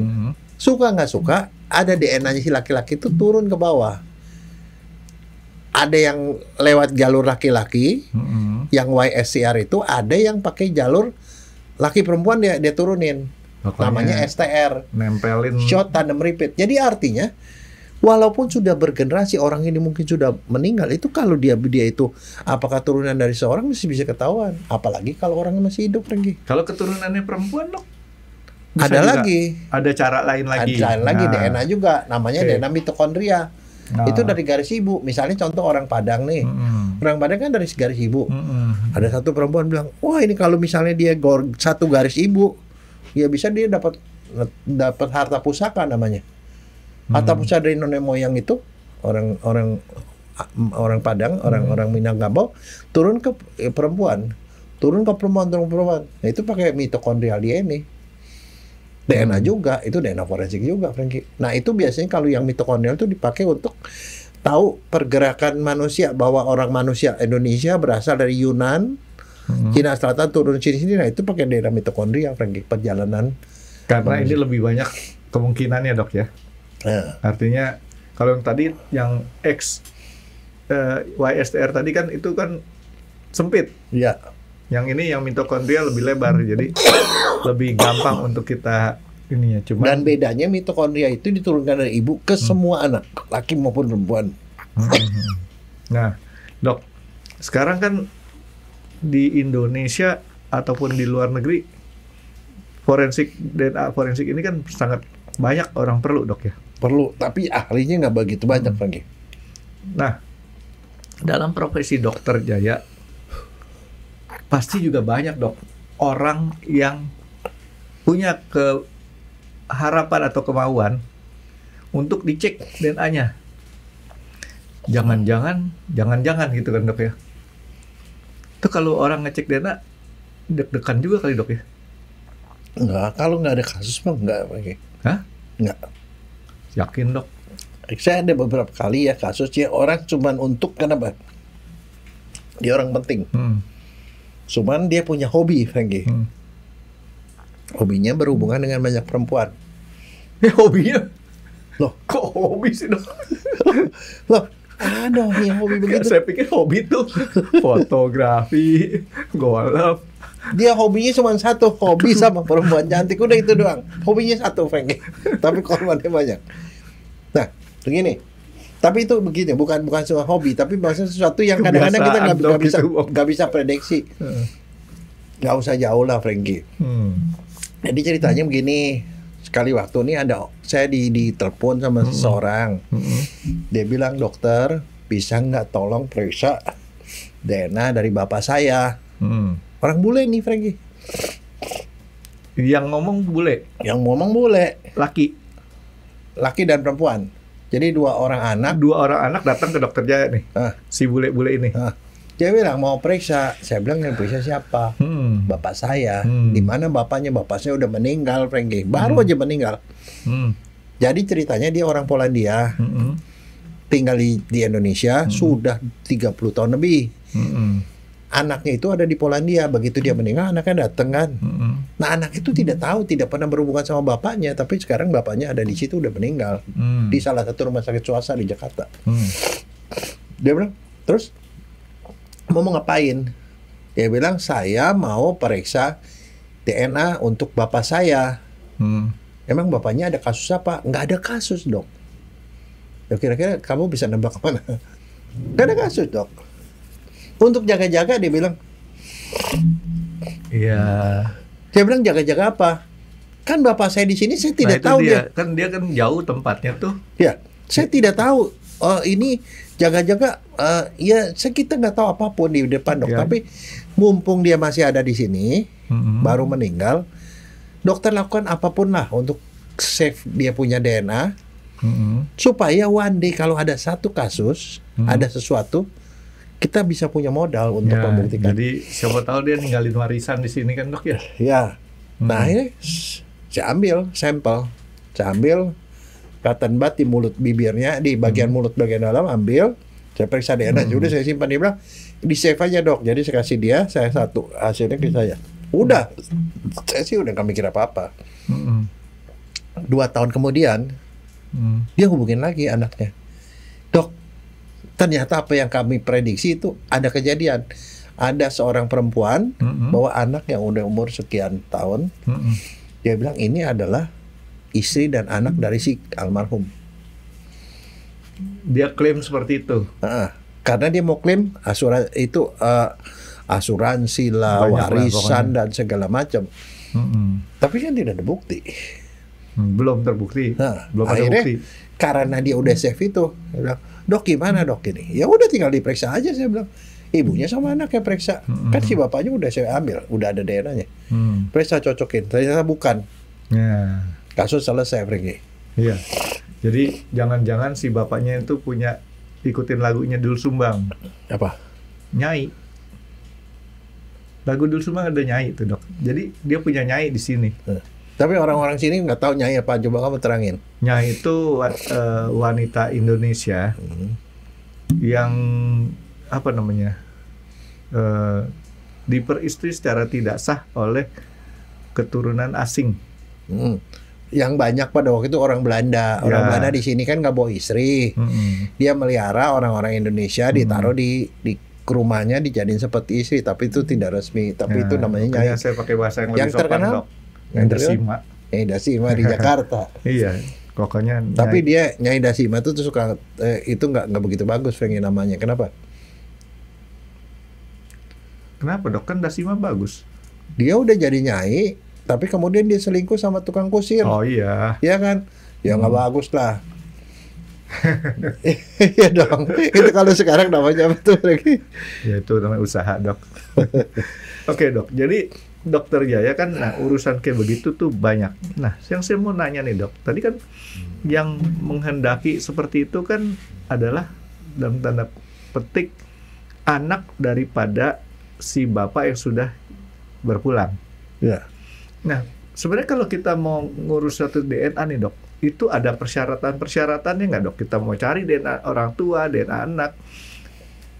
suka nggak suka, ada DNA-nya si laki-laki itu turun ke bawah. Ada yang lewat jalur laki-laki, yang YSCR itu, ada yang pakai jalur laki perempuan dia turunin. Pokoknya namanya STR. Nempelin. Short tandem repeat. Jadi artinya, walaupun sudah bergenerasi, orang ini mungkin sudah meninggal, itu kalau dia itu apakah turunan dari seorang masih bisa ketahuan. Apalagi kalau orangnya masih hidup, Frankie. Kalau keturunannya perempuan, Dok, ada juga lagi. Ada cara lain lagi. Ada lagi DNA juga, namanya DNA mitokondria. Itu dari garis ibu. Misalnya contoh orang Padang nih. Orang Padang kan dari garis ibu. Ada satu perempuan bilang, wah ini kalau misalnya dia satu garis ibu, ya bisa dia dapat harta pusaka namanya. Harta pusaka dari nenek moyang itu orang Padang, orang Minangkabau turun ke perempuan. Nah, itu pakai mitokondrial DNA juga, itu DNA forensik juga, Frankie. Nah, itu biasanya kalau yang mitokondrial itu dipakai untuk tahu pergerakan manusia, bahwa orang manusia Indonesia berasal dari Yunan, Cina Selatan turun sini. Nah, itu pakai DNA mitokondrial, Frankie, perjalanan. Karena ini lebih banyak kemungkinannya, Dok, ya. Artinya kalau yang tadi yang YSTR tadi kan itu kan sempit. Iya. Yang ini yang mitokondria lebih lebar, jadi lebih gampang untuk kita ini ya. Cuma dan bedanya mitokondria itu diturunkan dari ibu ke semua anak, laki maupun perempuan. Nah, Dok, sekarang kan di Indonesia ataupun di luar negeri DNA forensik ini kan sangat banyak orang perlu, Dok, ya. Perlu, tapi ahlinya nggak begitu banyak, Frankie. Nah, dalam profesi dokter, Jaya, pasti juga banyak, Dok, orang yang punya harapan atau kemauan untuk dicek DNA-nya. Jangan-jangan gitu kan, Dok, ya. Itu kalau orang ngecek DNA deg-degan juga kali, Dok, ya. Enggak, kalau nggak ada kasus mah enggak, Frankie. Hah? Enggak. Yakin, Dok? Saya ada beberapa kali ya kasusnya orang cuman untuk kenapa? Dia orang penting. Cuman dia punya hobi, Frankie. Hobinya berhubungan dengan banyak perempuan. Hobinya? Loh, kok hobi sih, Dok? Loh, ada yang hobi begitu. Saya pikir hobi tuh fotografi, golf. Dia hobinya cuma satu, hobi sama perempuan cantik, udah itu doang. Hobinya satu, Frankie. Tapi korbannya banyak. Nah, begini. Tapi itu begini, bukan cuma hobi, tapi maksudnya sesuatu yang kadang-kadang kita nggak bisa prediksi. Nggak usah jauh lah, Frankie. Jadi ceritanya begini, sekali waktu ini saya ditelepon sama seseorang. Dia bilang, dokter, bisa nggak tolong periksa DNA dari bapak saya? Orang bule nih, Frankie. Yang ngomong bule? Yang ngomong bule. Laki dan perempuan. Jadi dua orang anak datang ke dokter Jaya nih. Si bule-bule ini. Dia bilang mau periksa. Saya bilang yang periksa siapa? Bapak saya. Di mana bapaknya? Bapak saya udah meninggal, Frankie. Baru aja meninggal. Jadi ceritanya dia orang Polandia. Tinggal di Indonesia sudah 30 tahun lebih. Anaknya itu ada di Polandia. Begitu dia meninggal, anaknya datang kan. Nah, anak itu tidak tahu, tidak pernah berhubungan sama bapaknya. Tapi sekarang bapaknya ada di situ, udah meninggal. Di salah satu rumah sakit swasta di Jakarta. Dia bilang, terus mau ngapain? Dia bilang, saya mau periksa DNA untuk bapak saya. Emang bapaknya ada kasus apa? Nggak ada kasus, dok. Ya, kira-kira kamu bisa nebak kemana? Nggak ada kasus, dok. Untuk jaga-jaga, dia bilang. Iya. Dia bilang jaga-jaga apa? Kan bapak saya di sini, saya tidak tahu dia. Dia kan jauh tempatnya tuh. Ya, saya tidak tahu. Ini jaga-jaga. Ya, kita nggak tahu apapun di depan, dok. Tapi mumpung dia masih ada di sini, baru meninggal, dokter lakukan apapun lah untuk save dia punya DNA, supaya one day kalau ada satu kasus, ada sesuatu, kita bisa punya modal untuk membuktikan. Jadi siapa tahu dia ninggalin warisan di sini kan, dok ya? Ya. Nah, ini saya ambil sampel, cotton bud di mulut bibirnya, di bagian mulut bagian dalam, ambil, saya periksa DNA, sudah saya simpan. Dia bilang, di save aja, dok. Jadi saya kasih dia, saya satu, hasilnya ke saya. Udah, saya sih udah gak mikir apa-apa. 2 tahun kemudian, dia hubungin lagi anaknya. Dok, ternyata apa yang kami prediksi itu ada kejadian. Ada seorang perempuan bawa anak yang udah umur sekian tahun. Dia bilang ini adalah istri dan anak dari si almarhum. Dia klaim seperti itu. Karena dia mau klaim asuransi lah, warisan dan segala macam. Tapi kan tidak ada bukti. Belum terbukti. Belum ada Akhirnya, bukti. Karena dia udah save itu, dia bilang, dok gimana dok ini? Ya udah tinggal diperiksa aja, saya bilang. Ibunya sama anaknya periksa. Kan si bapaknya udah saya ambil, udah ada DNA-nya. Periksa, cocokin. Ternyata bukan. Kasus selesai, Frankie. Iya. Jadi jangan-jangan si bapaknya itu punya ikutin lagunya Dul Sumbang. Apa? Nyai. Lagu Dul Sumbang ada nyai itu, dok. Jadi dia punya nyai di sini. Tapi orang-orang sini nggak tahu nyai apa. Coba kamu terangin. Nyai itu wanita Indonesia yang apa namanya diperistri secara tidak sah oleh keturunan asing. Yang banyak pada waktu itu orang Belanda. Orang Belanda di sini kan nggak bawa istri. Dia melihara orang-orang Indonesia, ditaruh di rumahnya, dijadiin seperti istri. Tapi itu tidak resmi. Tapi itu namanya nyai. Saya pakai bahasa yang lebih sopan, terkenal, dok. Nyai Dasima. Nyai Dasima di Jakarta. Iya. Pokoknya. Tapi dia Nyai Dasima itu suka itu nggak begitu bagus, Frankie, namanya. Kenapa? Kenapa, dok? Kan Dasima bagus. Dia udah jadi nyai, tapi kemudian dia selingkuh sama tukang kusir. Oh iya. Iya kan? Ya nggak bagus lah. Iya dong. Itu kalau sekarang namanya betul lagi. Ya itu namanya usaha, dok. Oke, dok. Jadi Dokter Jaya kan, nah urusan kayak begitu tuh banyak. Nah, yang saya mau nanya nih, dok. Tadi kan yang menghendaki seperti itu kan adalah dalam tanda petik anak daripada si bapak yang sudah berpulang. Ya. Nah, sebenarnya kalau kita mau ngurus satu DNA nih, dok, itu ada persyaratannya nggak, dok? Kita mau cari DNA orang tua, DNA anak,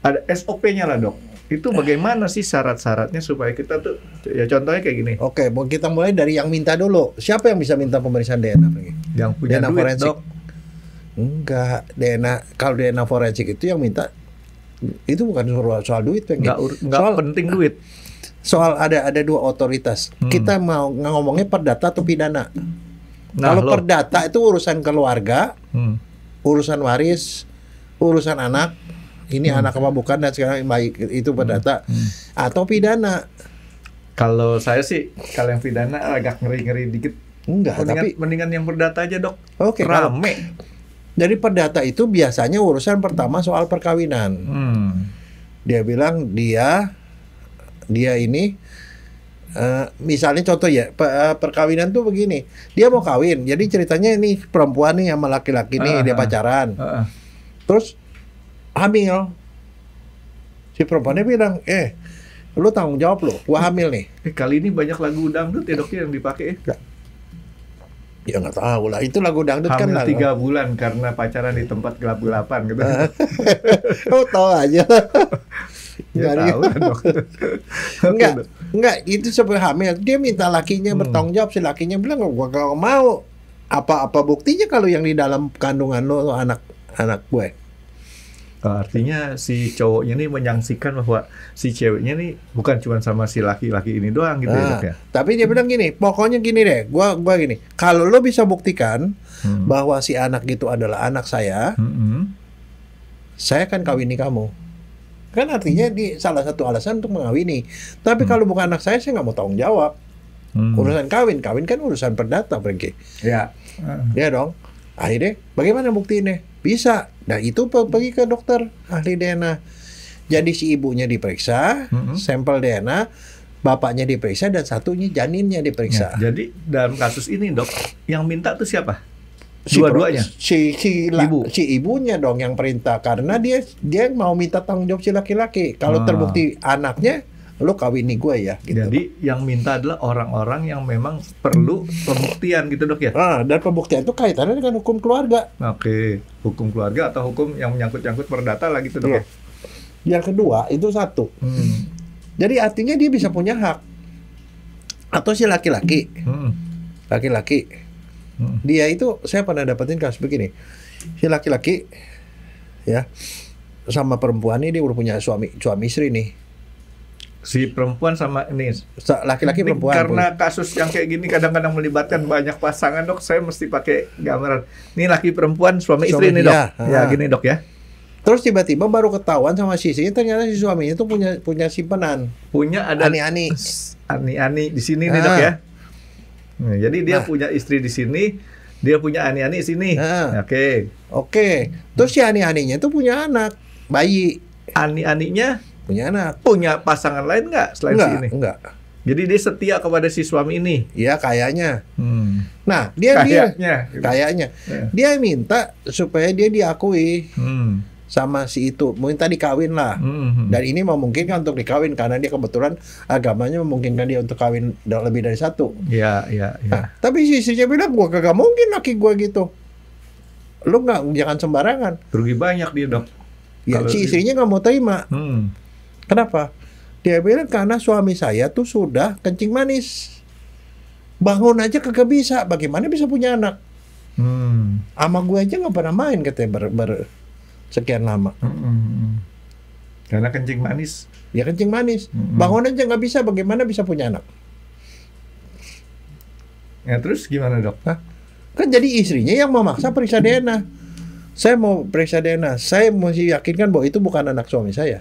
ada SOP-nya lah, dok. Itu bagaimana sih syarat-syaratnya supaya kita tuh, ya contohnya kayak gini. Oke, kita mulai dari yang minta dulu. Siapa yang bisa minta pemeriksaan DNA? Yang punya DNA duit, forensik. dok. Enggak, kalau DNA forensik itu yang minta, itu bukan soal duit, nggak penting duit. Soal ada 2 otoritas. Kita mau ngomongnya perdata atau pidana. Kalau perdata itu urusan keluarga, urusan waris, urusan anak. Ini anak apa bukan dan sekarang baik itu perdata. Atau pidana. Kalau saya sih, kalau yang pidana agak ngeri-ngeri dikit. Enggak, Mendingan yang perdata aja, Dok. Oke, rame. Jadi perdata itu biasanya urusan pertama soal perkawinan. Dia bilang dia ini misalnya contoh ya, perkawinan tuh begini. Dia mau kawin. Jadi ceritanya ini perempuan nih sama laki-laki nih dia pacaran. Terus hamil. Si perempuannya bilang, lu tanggung jawab lo, gua hamil nih. Kali ini banyak lagu dangdut ya, Dok, yang dipakai. Ya nggak tahu lah, itu lagu dangdut kan hamil 3 bulan karena pacaran di tempat gelap-gelapan gitu. Oh tahu aja. Ya, tahu lah, Dok. Enggak, itu sebelum hamil dia minta lakinya bertanggung jawab. Si lakinya bilang gua gak mau. Apa buktinya kalau yang di dalam kandungan lo anak gue? Artinya si cowoknya nih menyaksikan bahwa si ceweknya nih bukan cuma sama si laki-laki ini doang gitu ya, Dok ya. Tapi dia bilang gini, pokoknya gini deh, gua gini, kalau lo bisa buktikan bahwa si anak itu adalah anak saya akan kawini kamu. Kan artinya di salah satu alasan untuk mengawini. Tapi kalau bukan anak saya nggak mau tanggung jawab. Urusan kawin kan urusan perdata, Franky. Ya. Ya dong. Akhirnya bagaimana buktinya? Bisa. Nah itu pergi ke dokter ahli DNA. Jadi si ibunya diperiksa, sampel DNA, bapaknya diperiksa, dan satunya janinnya diperiksa. Ya, jadi dalam kasus ini, Dok, yang minta tuh siapa? Dua-duanya? Si ibunya dong yang perintah, karena dia mau minta tanggung jawab si laki-laki. Kalau terbukti anaknya, lo kawini gue ya. Gitu. Jadi yang minta adalah orang-orang yang memang perlu pembuktian gitu, Dok ya? Dan pembuktian itu kaitannya dengan hukum keluarga. Oke, hukum keluarga atau hukum yang menyangkut-nyangkut perdata lah gitu, Dok ya? Yang kedua itu satu. Jadi artinya dia bisa punya hak. Atau si laki-laki. Dia itu, saya pernah dapetin kasus begini. Si laki-laki ya sama perempuan ini dia udah punya suami istri nih. Si perempuan sama ini laki-laki perempuan. Karena kasus yang kayak gini kadang-kadang melibatkan banyak pasangan, Dok, saya mesti pakai gambaran. Ini laki perempuan suami istri nih, Dok. Ya gini, Dok ya. Terus tiba-tiba baru ketahuan sama si istrinya, ternyata si suaminya itu punya simpenan. Punya ada ani-ani di sini nih, Dok ya. Nah, jadi dia punya istri di sini, dia punya ani-ani di sini. Oke. Terus si ani-aninya itu punya anak, bayi. Ani-aninya punya anak. Punya pasangan lain nggak selain si ini? Enggak. Jadi dia setia kepada si suami ini? Iya, kayaknya. Nah, kayaknya. Dia minta supaya dia diakui sama si itu. Minta dikawin lah. Dan ini memungkinkan untuk dikawin karena dia kebetulan agamanya memungkinkan dia untuk kawin lebih dari satu. Iya. Nah, tapi si istrinya bilang, gua kagak mungkin laki gua gitu. Lu jangan sembarangan. Rugi banyak dia, Dok. Ya, si istrinya nggak mau terima. Kenapa? Dia bilang karena suami saya tuh sudah kencing manis. Bangun aja kagak bisa. Bagaimana bisa punya anak? Sama gue aja nggak pernah main katanya sekian lama. Karena kencing manis. Ya kencing manis. Bangun aja nggak bisa. Bagaimana bisa punya anak? Ya terus gimana, Dok? Kan jadi istrinya yang memaksa periksa DNA. Saya mau periksa DNA. Saya mesti yakinkan bahwa itu bukan anak suami saya.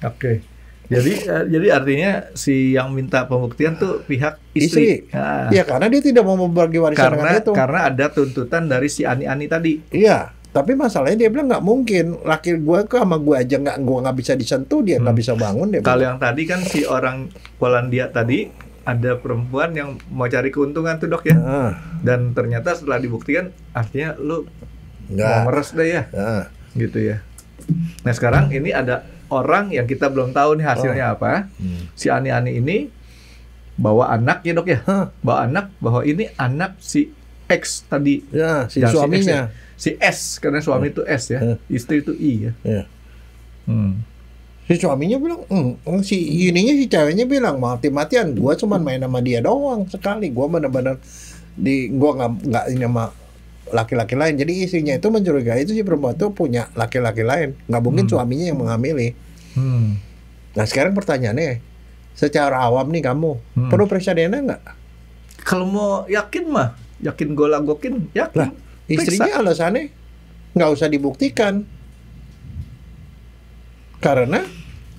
Oke. Jadi artinya si yang minta pembuktian tuh pihak istri. Ya karena dia tidak mau membagi warisan dengan itu. Karena ada tuntutan dari si ani-ani tadi. Iya. Tapi masalahnya dia bilang nggak mungkin. Laki gue sama gue aja nggak bisa disentuh, dia nggak bisa bangun. Kalau yang tadi kan si orang Polandia tadi, ada perempuan yang mau cari keuntungan tuh, Dok ya. Dan ternyata setelah dibuktikan artinya lu mau meres deh ya. Gitu ya. Nah sekarang ini ada orang yang kita belum tahu nih hasilnya apa. Si ani-ani ini bawa anak ya, Dok ya. Bawa anak bahwa ini anak si X tadi. Ya, si suaminya. Si S, karena suami itu S ya. Istri itu I ya. Si suaminya bilang, si ceweknya bilang mati-matian, gue cuma main sama dia doang sekali. Gue benar-benar gue nggak ini sama laki-laki lain. Jadi istrinya itu mencurigai itu si perempuan itu punya laki-laki lain. Nggak mungkin suaminya yang menghamili. Nah sekarang pertanyaannya, secara awam nih kamu perlu periksa DNA nggak? Kalau mau yakin mah, yakin gokin, yakin. Lah, istrinya alasannya nggak usah dibuktikan. Karena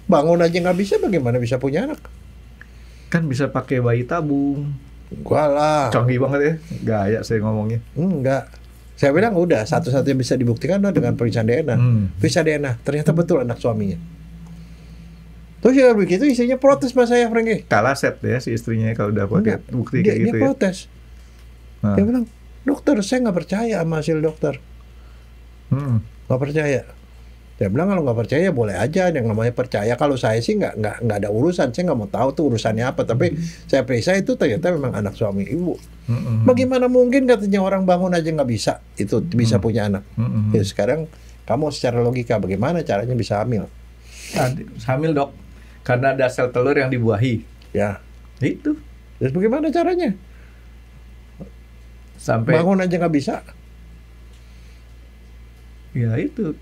bangun aja nggak bisa, bagaimana bisa punya anak? Kan bisa pakai bayi tabung. Gua lah. Canggih banget ya. Gaya saya ngomongnya. Enggak. Saya bilang udah satu-satunya bisa dibuktikan dengan pemeriksaan DNA. Periksa DNA, ternyata betul anak suaminya. Terus ya begitu istrinya protes sama saya, Franky. Kalah set ya si istrinya kalau udah pakai bukti kayak gitu dia ya. protes. Dia bilang, dokter saya nggak percaya sama hasil dokter. Nggak percaya. Dia bilang kalau nggak percaya boleh aja, yang namanya percaya. Kalau saya sih nggak ada urusan, saya nggak mau tahu tuh urusannya apa. Tapi saya periksa itu ternyata memang anak suami ibu. Bagaimana mungkin katanya orang bangun aja nggak bisa, itu bisa punya anak. Ya, sekarang kamu secara logika bagaimana caranya bisa hamil? Hamil dok, karena ada sel telur yang dibuahi. Ya. Itu. Terus bagaimana caranya? Sampai bangun aja nggak bisa. Ya itu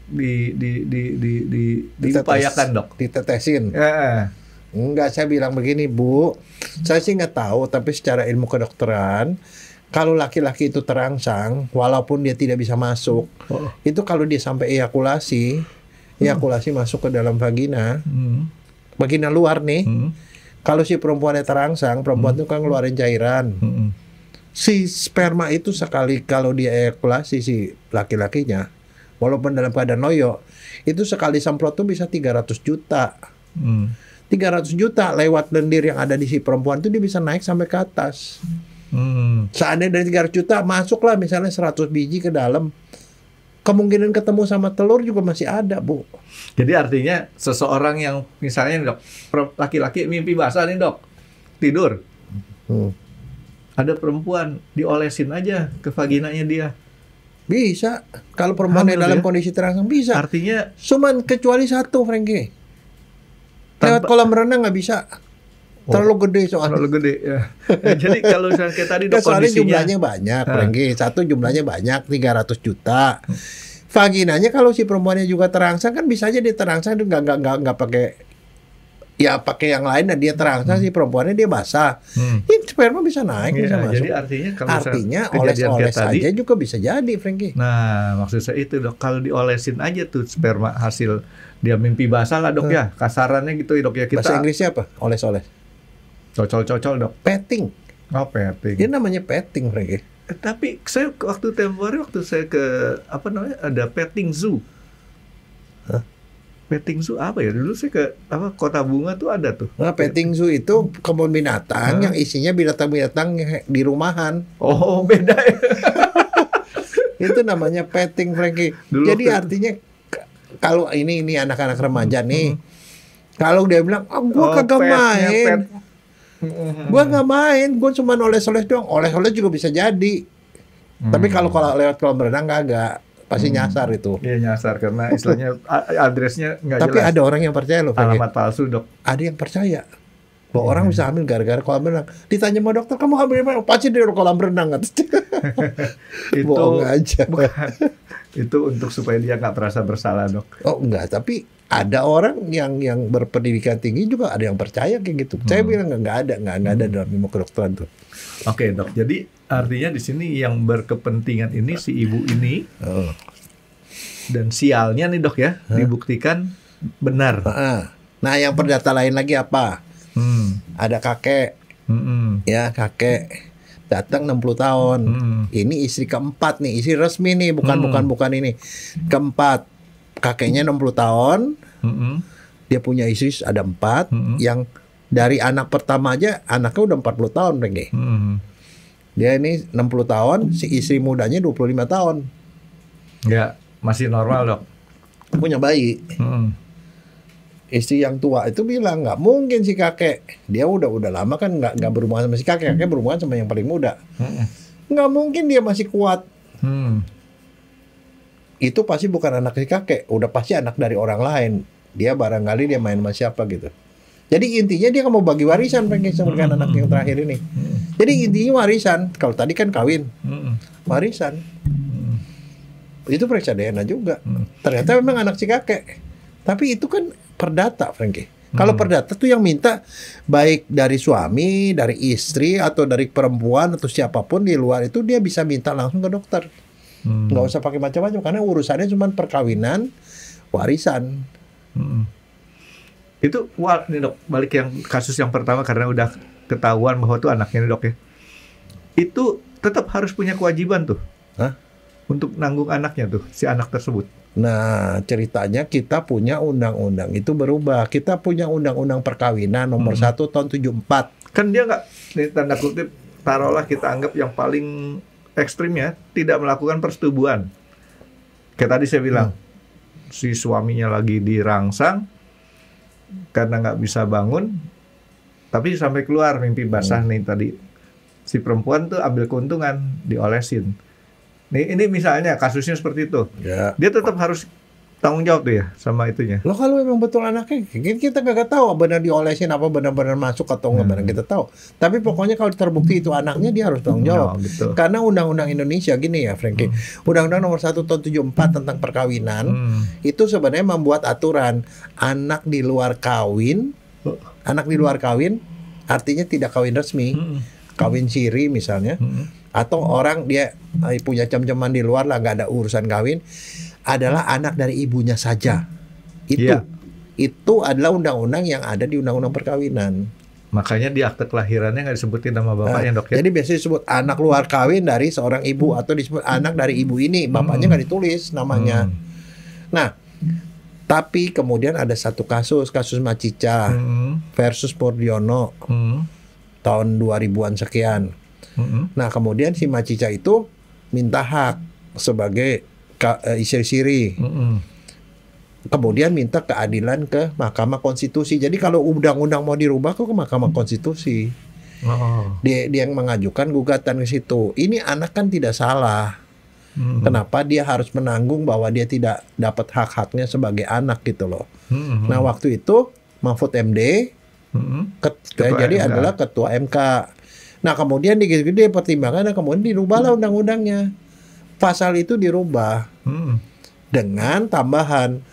diupayakan dok. Ditetesin. Enggak, saya bilang begini Bu, saya sih nggak tahu, tapi secara ilmu kedokteran, kalau laki-laki itu terangsang, walaupun dia tidak bisa masuk, itu kalau dia sampai ejakulasi masuk ke dalam vagina, vagina luar nih, kalau si perempuannya terangsang, perempuan itu kan ngeluarin cairan, si sperma itu sekali kalau dia ejakulasi si laki-lakinya, walaupun dalam keadaan loyo, itu sekali semprot tuh bisa 300 juta. 300 juta lewat lendir yang ada di si perempuan itu dia bisa naik sampai ke atas. Seandainya dari 300 juta masuklah misalnya 100 biji ke dalam, kemungkinan ketemu sama telur juga masih ada, Bu. Jadi artinya seseorang yang misalnya dok, laki-laki mimpi basah nih dok, tidur, ada perempuan diolesin aja ke vaginanya dia. Bisa. Kalau perempuan yang dalam kondisi terangsang bisa. Artinya cuman kecuali satu, Franky. Lewat kolam renang nggak bisa. Terlalu gede soalnya. Terlalu gede ya. Jadi kalau misalnya kayak tadi dok, soalnya kondisinya jumlahnya banyak, Franky. Satu jumlahnya banyak, 300 juta. Vaginanya kalau si perempuannya juga terangsang kan bisa aja dia terangsang itu nggak pakai, ya pakai yang lain dan dia terangsang si perempuannya dia basah. Ini sperma bisa naik, bisa masuk. Jadi artinya kalau oles-oles aja juga bisa jadi, Franky. Nah, maksud saya itu dok, kalau diolesin aja tuh sperma hasil dia mimpi basah lah dok ya, kasarannya gitu dok ya kita. Bahasa Inggrisnya apa? Oles-oles. Cocol-cocol dok. Petting. Oh petting. Ini namanya petting, Franky. Tapi saya waktu tempo hari waktu saya ke apa namanya ada petting zoo. Petting zoo apa ya? Dulu saya ke Kota Bunga tuh ada tuh. Nah, petting zoo itu kebun binatang yang isinya binatang-binatang di rumahan. Oh, beda ya. Itu namanya petting, Franky. Jadi artinya kalau ini anak-anak remaja nih, kalau dia bilang, gua kagak main, gua nggak main, gua cuma oles-oles doang. Oles-oles juga bisa jadi. Tapi kalau lewat kolam renang kagak, pasti nyasar itu. Iya nyasar karena istilahnya adresnya nggak jelas. Tapi ada orang yang percaya loh, alamat palsu dok. Ada yang percaya bahwa orang bisa hamil gara-gara kolam renang. Ditanya sama dokter, kamu hamil di mana? Pasti di kolam renang. Itu bohong aja. Itu untuk supaya dia nggak merasa bersalah dok. Oh enggak, tapi ada orang yang berpendidikan tinggi juga ada yang percaya kayak gitu. Saya bilang nggak ada dalam ilmu kedokteran tuh. Oke dok, jadi artinya di sini yang berkepentingan ini si ibu ini dan sialnya nih dok ya dibuktikan benar. Nah yang perdata lain lagi apa? Ada kakek, ya kakek datang 60 tahun. Ini istri keempat nih, istri resmi nih, bukan ini. Keempat, kakeknya 60 tahun. Dia punya istri ada 4 yang dari anak pertama aja anaknya udah 40 tahun, Franky. Dia ini 60 tahun, si istri mudanya 25 tahun. Ya, masih normal, dok. Punya bayi. Istri yang tua itu bilang nggak mungkin si kakek, dia udah lama kan nggak berhubungan sama si kakek berhubungan sama yang paling muda. Nggak mungkin dia masih kuat. Itu pasti bukan anak si kakek, udah pasti anak dari orang lain. Dia barangkali dia main sama siapa gitu. Jadi intinya dia mau bagi warisan pengen sama anak yang terakhir ini. Jadi intinya warisan. Kalau tadi kan kawin, warisan. Itu periksa DNA juga. Ternyata memang anak si kakek. Tapi itu kan perdata, Franky. Kalau perdata tuh yang minta baik dari suami, dari istri, atau dari perempuan atau siapapun di luar itu dia bisa minta langsung ke dokter. Nggak usah pakai macam-macam karena urusannya cuma perkawinan, warisan. Itu nih dok, balik yang kasus yang pertama karena udah ketahuan bahwa itu anaknya nih dok ya. Itu tetap harus punya kewajiban tuh. Hah? Untuk nanggung anaknya tuh, si anak tersebut. Nah, ceritanya kita punya undang-undang itu berubah. Kita punya undang-undang perkawinan nomor 1 tahun 74. Kan dia nggak, nih tanda kutip, taruhlah kita anggap yang paling ekstrimnya tidak melakukan persetubuhan. Kayak tadi saya bilang, si suaminya lagi dirangsang karena nggak bisa bangun, tapi sampai keluar mimpi basah nih tadi. Si perempuan tuh ambil keuntungan, diolesin. Nih, ini misalnya kasusnya seperti itu. Ya. Dia tetap harus tanggung jawab tuh ya sama itunya. Loh kalau memang betul anaknya, kita nggak tahu benar diolesin apa benar-benar masuk atau nggak benar kita tahu. Tapi pokoknya kalau terbukti itu anaknya dia harus tanggung jawab. Betul. Karena undang-undang Indonesia gini ya, Frankie. Undang-undang nomor 1 tahun 74 tentang perkawinan itu sebenarnya membuat aturan anak di luar kawin, artinya tidak kawin resmi, kawin siri misalnya, atau orang dia punya cem-ceman di luar lah nggak ada urusan kawin. Adalah anak dari ibunya saja. Itu adalah undang-undang yang ada di undang-undang perkawinan. Makanya di akte kelahirannya nggak disebutin nama bapaknya dok ya. Jadi biasanya disebut anak luar kawin dari seorang ibu atau disebut anak dari ibu ini, bapaknya nggak ditulis namanya. Nah, tapi kemudian ada satu kasus Macica versus Pordiono tahun 2000-an sekian. Nah, kemudian si Macica itu minta hak sebagai istri siri. Kemudian minta keadilan ke Mahkamah Konstitusi. Jadi kalau undang-undang mau dirubah ke Mahkamah Konstitusi. Dia yang mengajukan gugatan ke situ. Ini anak kan tidak salah. Kenapa dia harus menanggung bahwa dia tidak dapat hak-haknya sebagai anak gitu loh. Nah, waktu itu Mahfud MD jadi adalah ketua MK. Nah, kemudian dia pertimbangan dan kemudian dirubahlah undang-undangnya. Pasal itu dirubah dengan tambahan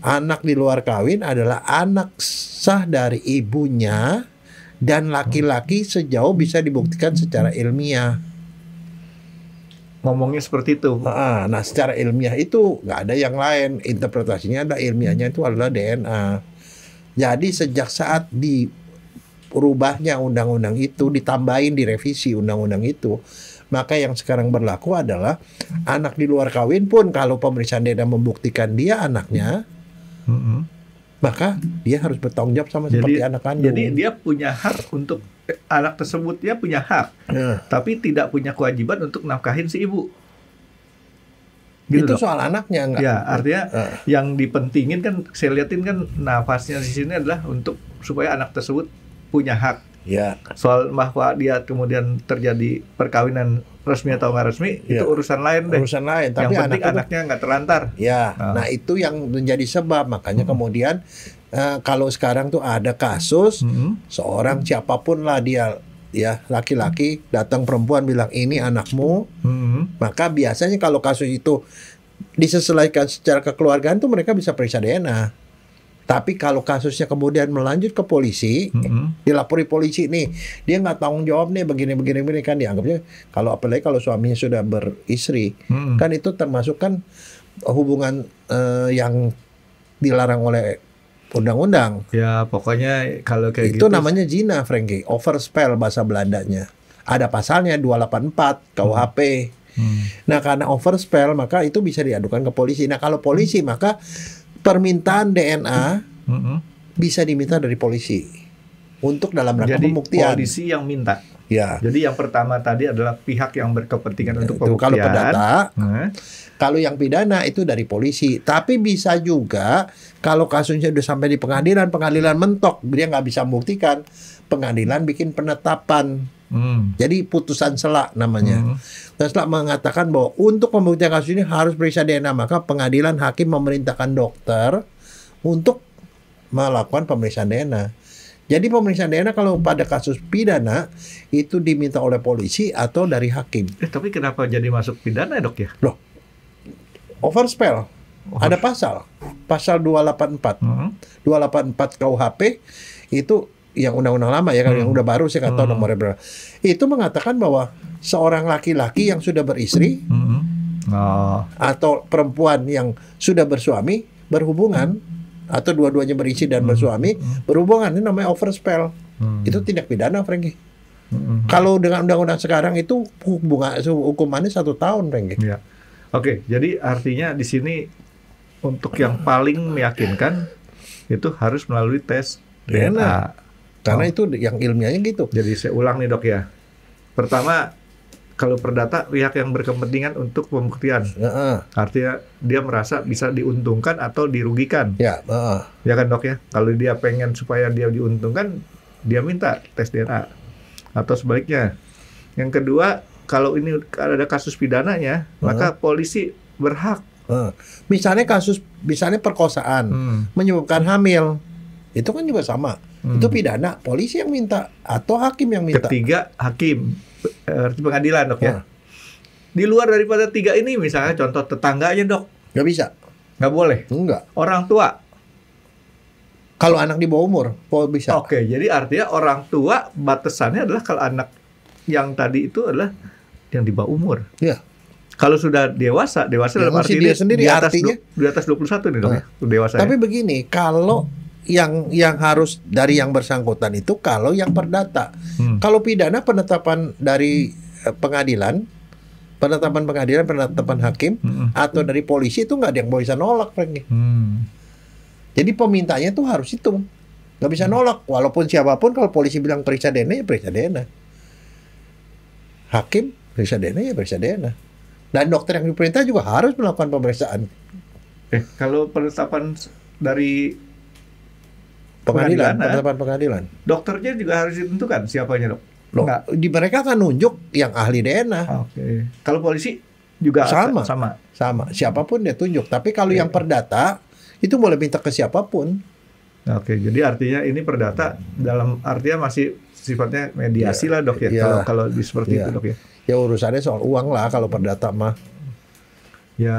anak di luar kawin adalah anak sah dari ibunya dan laki-laki sejauh bisa dibuktikan secara ilmiah. Ngomongnya seperti itu. Nah, secara ilmiah itu nggak ada yang lain. Interpretasinya ada ilmiahnya itu adalah DNA. Jadi sejak saat dirubahnya undang-undang itu, ditambahin direvisi undang-undang itu, maka yang sekarang berlaku adalah anak di luar kawin pun kalau pemeriksaan DNA membuktikan dia anaknya, maka dia harus bertanggung jawab sama seperti anak kandung. Jadi dia punya hak untuk anak tersebut, dia punya hak, tapi tidak punya kewajiban untuk nafkahin si ibu. Gitu itu dok. Soal anaknya enggak? Ya, artinya yang dipentingin kan, saya liatin kan nafasnya di sini adalah untuk supaya anak tersebut punya hak. Ya. Soal bahwa dia kemudian terjadi perkawinan resmi atau nggak resmi, itu urusan lain deh. Urusan lain. Tapi yang penting anaknya nggak terlantar. Ya, nah itu yang menjadi sebab. Makanya kemudian kalau sekarang tuh ada kasus seorang siapapun lah dia, ya laki-laki datang perempuan bilang ini anakmu, maka biasanya kalau kasus itu diselesaikan secara kekeluargaan tuh mereka bisa periksa DNA. Tapi kalau kasusnya kemudian melanjut ke polisi, dilapori polisi nih, dia nggak tanggung jawab nih begini kan dianggapnya, kalau apalagi kalau suaminya sudah beristri, kan itu termasuk kan hubungan yang dilarang oleh undang-undang. Ya pokoknya kalau kayak itu gitu. namanya zina, Frankie, overspel bahasa Belandanya. Ada pasalnya 284 KUHP. Nah karena overspel maka itu bisa diadukan ke polisi. Nah kalau polisi maka permintaan DNA bisa diminta dari polisi untuk dalam rangka pembuktian. Jadi polisi yang minta. Ya. Jadi yang pertama tadi adalah pihak yang berkepentingan untuk pembuktian. Kalau perdata, kalau yang pidana itu dari polisi. Tapi bisa juga kalau kasusnya sudah sampai di pengadilan mentok, dia nggak bisa membuktikan, pengadilan bikin penetapan. Jadi putusan selak namanya. Dan selak mengatakan bahwa untuk pembuktian kasus ini harus periksa DNA, maka pengadilan hakim memerintahkan dokter untuk melakukan pemeriksaan DNA. Jadi pemeriksaan DNA kalau pada kasus pidana itu diminta oleh polisi atau dari hakim. Tapi kenapa jadi masuk pidana dok ya? Loh, overspel. Ada pasal 284. 284 KUHP itu yang undang-undang lama ya, yang udah baru saya nggak tahu nomornya berapa. Itu mengatakan bahwa seorang laki-laki yang sudah beristri atau perempuan yang sudah bersuami berhubungan atau dua-duanya beristri dan bersuami berhubungan, ini namanya overspell. Itu tindak pidana, Frankie. Kalau dengan undang-undang sekarang itu hukumannya 1 tahun, Frankie. Ya. Oke, jadi artinya di sini untuk yang paling meyakinkan itu harus melalui tes DNA. Karena itu yang ilmiahnya gitu. Jadi saya ulang nih dok ya. Pertama, kalau perdata pihak yang berkepentingan untuk pembuktian. Artinya dia merasa bisa diuntungkan atau dirugikan. Ya kan dok ya. Kalau dia pengen supaya dia diuntungkan, dia minta tes DNA. Atau sebaliknya. Yang kedua, kalau ini ada kasus pidananya, maka polisi berhak. Misalnya perkosaan menyebabkan hamil, itu kan juga sama. Itu pidana, polisi yang minta atau hakim yang minta. Ketiga, hakim. Pengadilan dok ya. Di luar daripada 3 ini, misalnya contoh tetangganya dok, nggak bisa, nggak boleh. Enggak. Orang tua. Kalau anak di bawah umur, bisa. Oke, jadi artinya orang tua batasannya adalah kalau anak yang tadi itu adalah yang di bawah umur. Iya. Kalau sudah dewasa dalam arti dia sendiri di atas artinya di atas 21 nih dok ya, dewasa. Tapi begini, kalau yang harus dari yang bersangkutan itu kalau yang perdata. Kalau pidana penetapan dari penetapan hakim atau dari polisi itu nggak ada yang bisa nolak, Frank. Jadi pemintanya tuh harus itu, nggak bisa nolak. Walaupun siapapun, kalau polisi bilang periksa DNA, ya periksa DNA. Hakim periksa DNA, ya periksa DNA. Dan dokter yang diperintah juga harus melakukan pemeriksaan. Kalau penetapan dari penetapan pengadilan. Dokternya juga harus ditentukan siapanya dok. Di mereka akan nunjuk yang ahli DNA. Oke. Kalau polisi juga sama. Siapapun dia tunjuk. Tapi kalau yang perdata itu boleh minta ke siapapun. Oke. Jadi artinya ini perdata dalam artinya masih sifatnya mediasi lah dok ya. Kalau seperti itu dok ya. Ya urusannya soal uang lah kalau perdata mah. Ya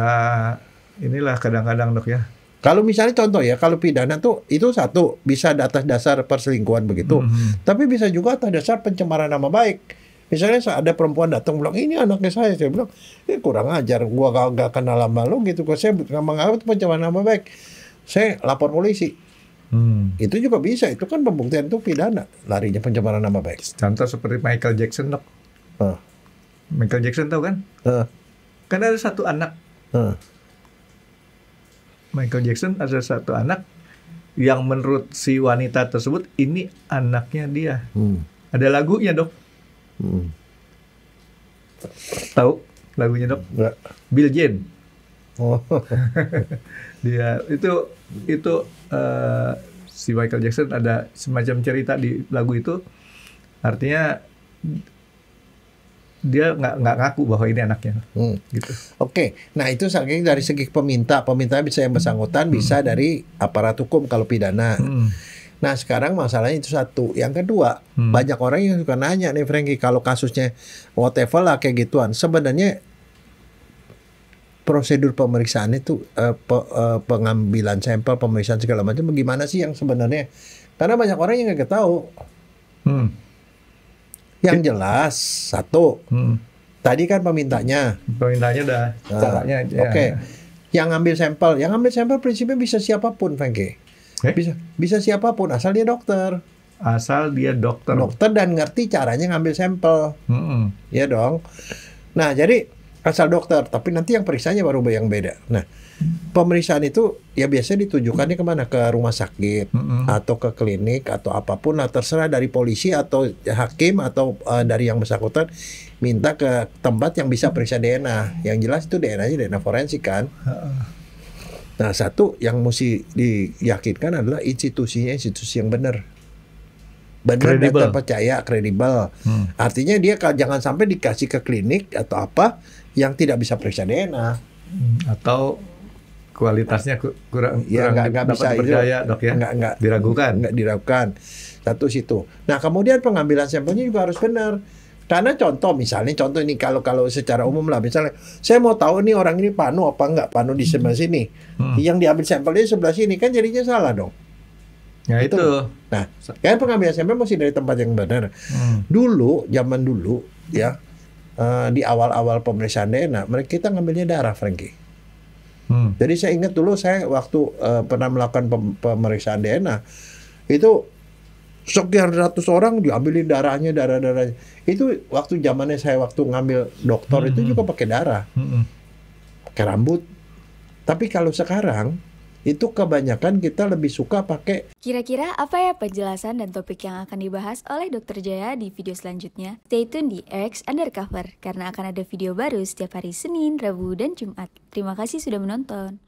inilah kadang-kadang dok ya. Kalau misalnya contoh ya, kalau pidana tuh itu satu bisa atas dasar perselingkuhan begitu, tapi bisa juga atas dasar pencemaran nama baik. Misalnya ada perempuan datang bilang ini anaknya saya bilang kurang ajar, gua gak kenal sama lo gitu, kok saya nggak menganggap itu pencemaran nama baik, saya lapor polisi. Itu juga bisa, itu kan pembuktian itu pidana, larinya pencemaran nama baik. Contoh seperti Michael Jackson dok. Michael Jackson tahu kan? Kan ada satu anak. Michael Jackson ada satu anak yang menurut si wanita tersebut ini anaknya dia. Ada lagunya dok. Tahu lagunya dok? Nggak. Bill Jane. Dia itu si Michael Jackson ada semacam cerita di lagu itu. Artinya dia nggak ngaku bahwa ini anaknya, gitu. Oke, nah itu dari segi peminta bisa yang bersangkutan, bisa dari aparat hukum kalau pidana. Nah sekarang masalahnya itu satu. Yang kedua, banyak orang yang suka nanya nih, Frankie, kalau kasusnya whatever lah kayak gituan, sebenarnya prosedur pemeriksaan itu pengambilan sampel, pemeriksaan segala macam, bagaimana sih yang sebenarnya? Karena banyak orang yang nggak tahu. Yang jelas satu, tadi kan pemintanya udah caranya. Oke. Yang ngambil sampel prinsipnya bisa siapapun, Frankie. Bisa siapapun asal dia dokter. Dokter dan ngerti caranya ngambil sampel. Ya dong. Nah jadi asal dokter, tapi nanti yang periksanya baru yang beda. Nah pemeriksaan itu ya biasanya ditujukannya kemana? Ke rumah sakit atau ke klinik atau apapun, lah terserah dari polisi atau hakim atau dari yang bersangkutan minta ke tempat yang bisa periksa DNA. Yang jelas itu DNA-nya DNA forensik kan. Nah satu yang mesti diyakinkan adalah institusi yang benar dan terpercaya, kredibel. Artinya dia jangan sampai dikasih ke klinik atau apa yang tidak bisa periksa DNA atau kualitasnya kurang nggak bisa dipercaya dok ya, nggak diragukan. Satu situ. Nah kemudian pengambilan sampelnya juga harus benar. Karena contoh ini kalau secara umum lah, misalnya saya mau tahu nih orang ini panu apa enggak, panu di sebelah sini, yang diambil sampelnya sebelah sini, kan jadinya salah dong. Ya itu. Nah kan pengambilan sampel mesti dari tempat yang benar. Zaman dulu ya, di awal-awal pemeriksaan DNA kita ngambilnya darah, Frankie. Jadi saya ingat dulu saya waktu pernah melakukan pemeriksaan DNA, itu sekian ratus orang diambilin darahnya. Itu waktu zamannya saya waktu ngambil dokter itu juga pakai darah, pakai rambut. Tapi kalau sekarang itu kebanyakan kita lebih suka pakai. Kira-kira apa ya penjelasan dan topik yang akan dibahas oleh Dr. Jaya di video selanjutnya? Stay tune di RX Undercover karena akan ada video baru setiap hari Senin, Rabu, dan Jumat. Terima kasih sudah menonton.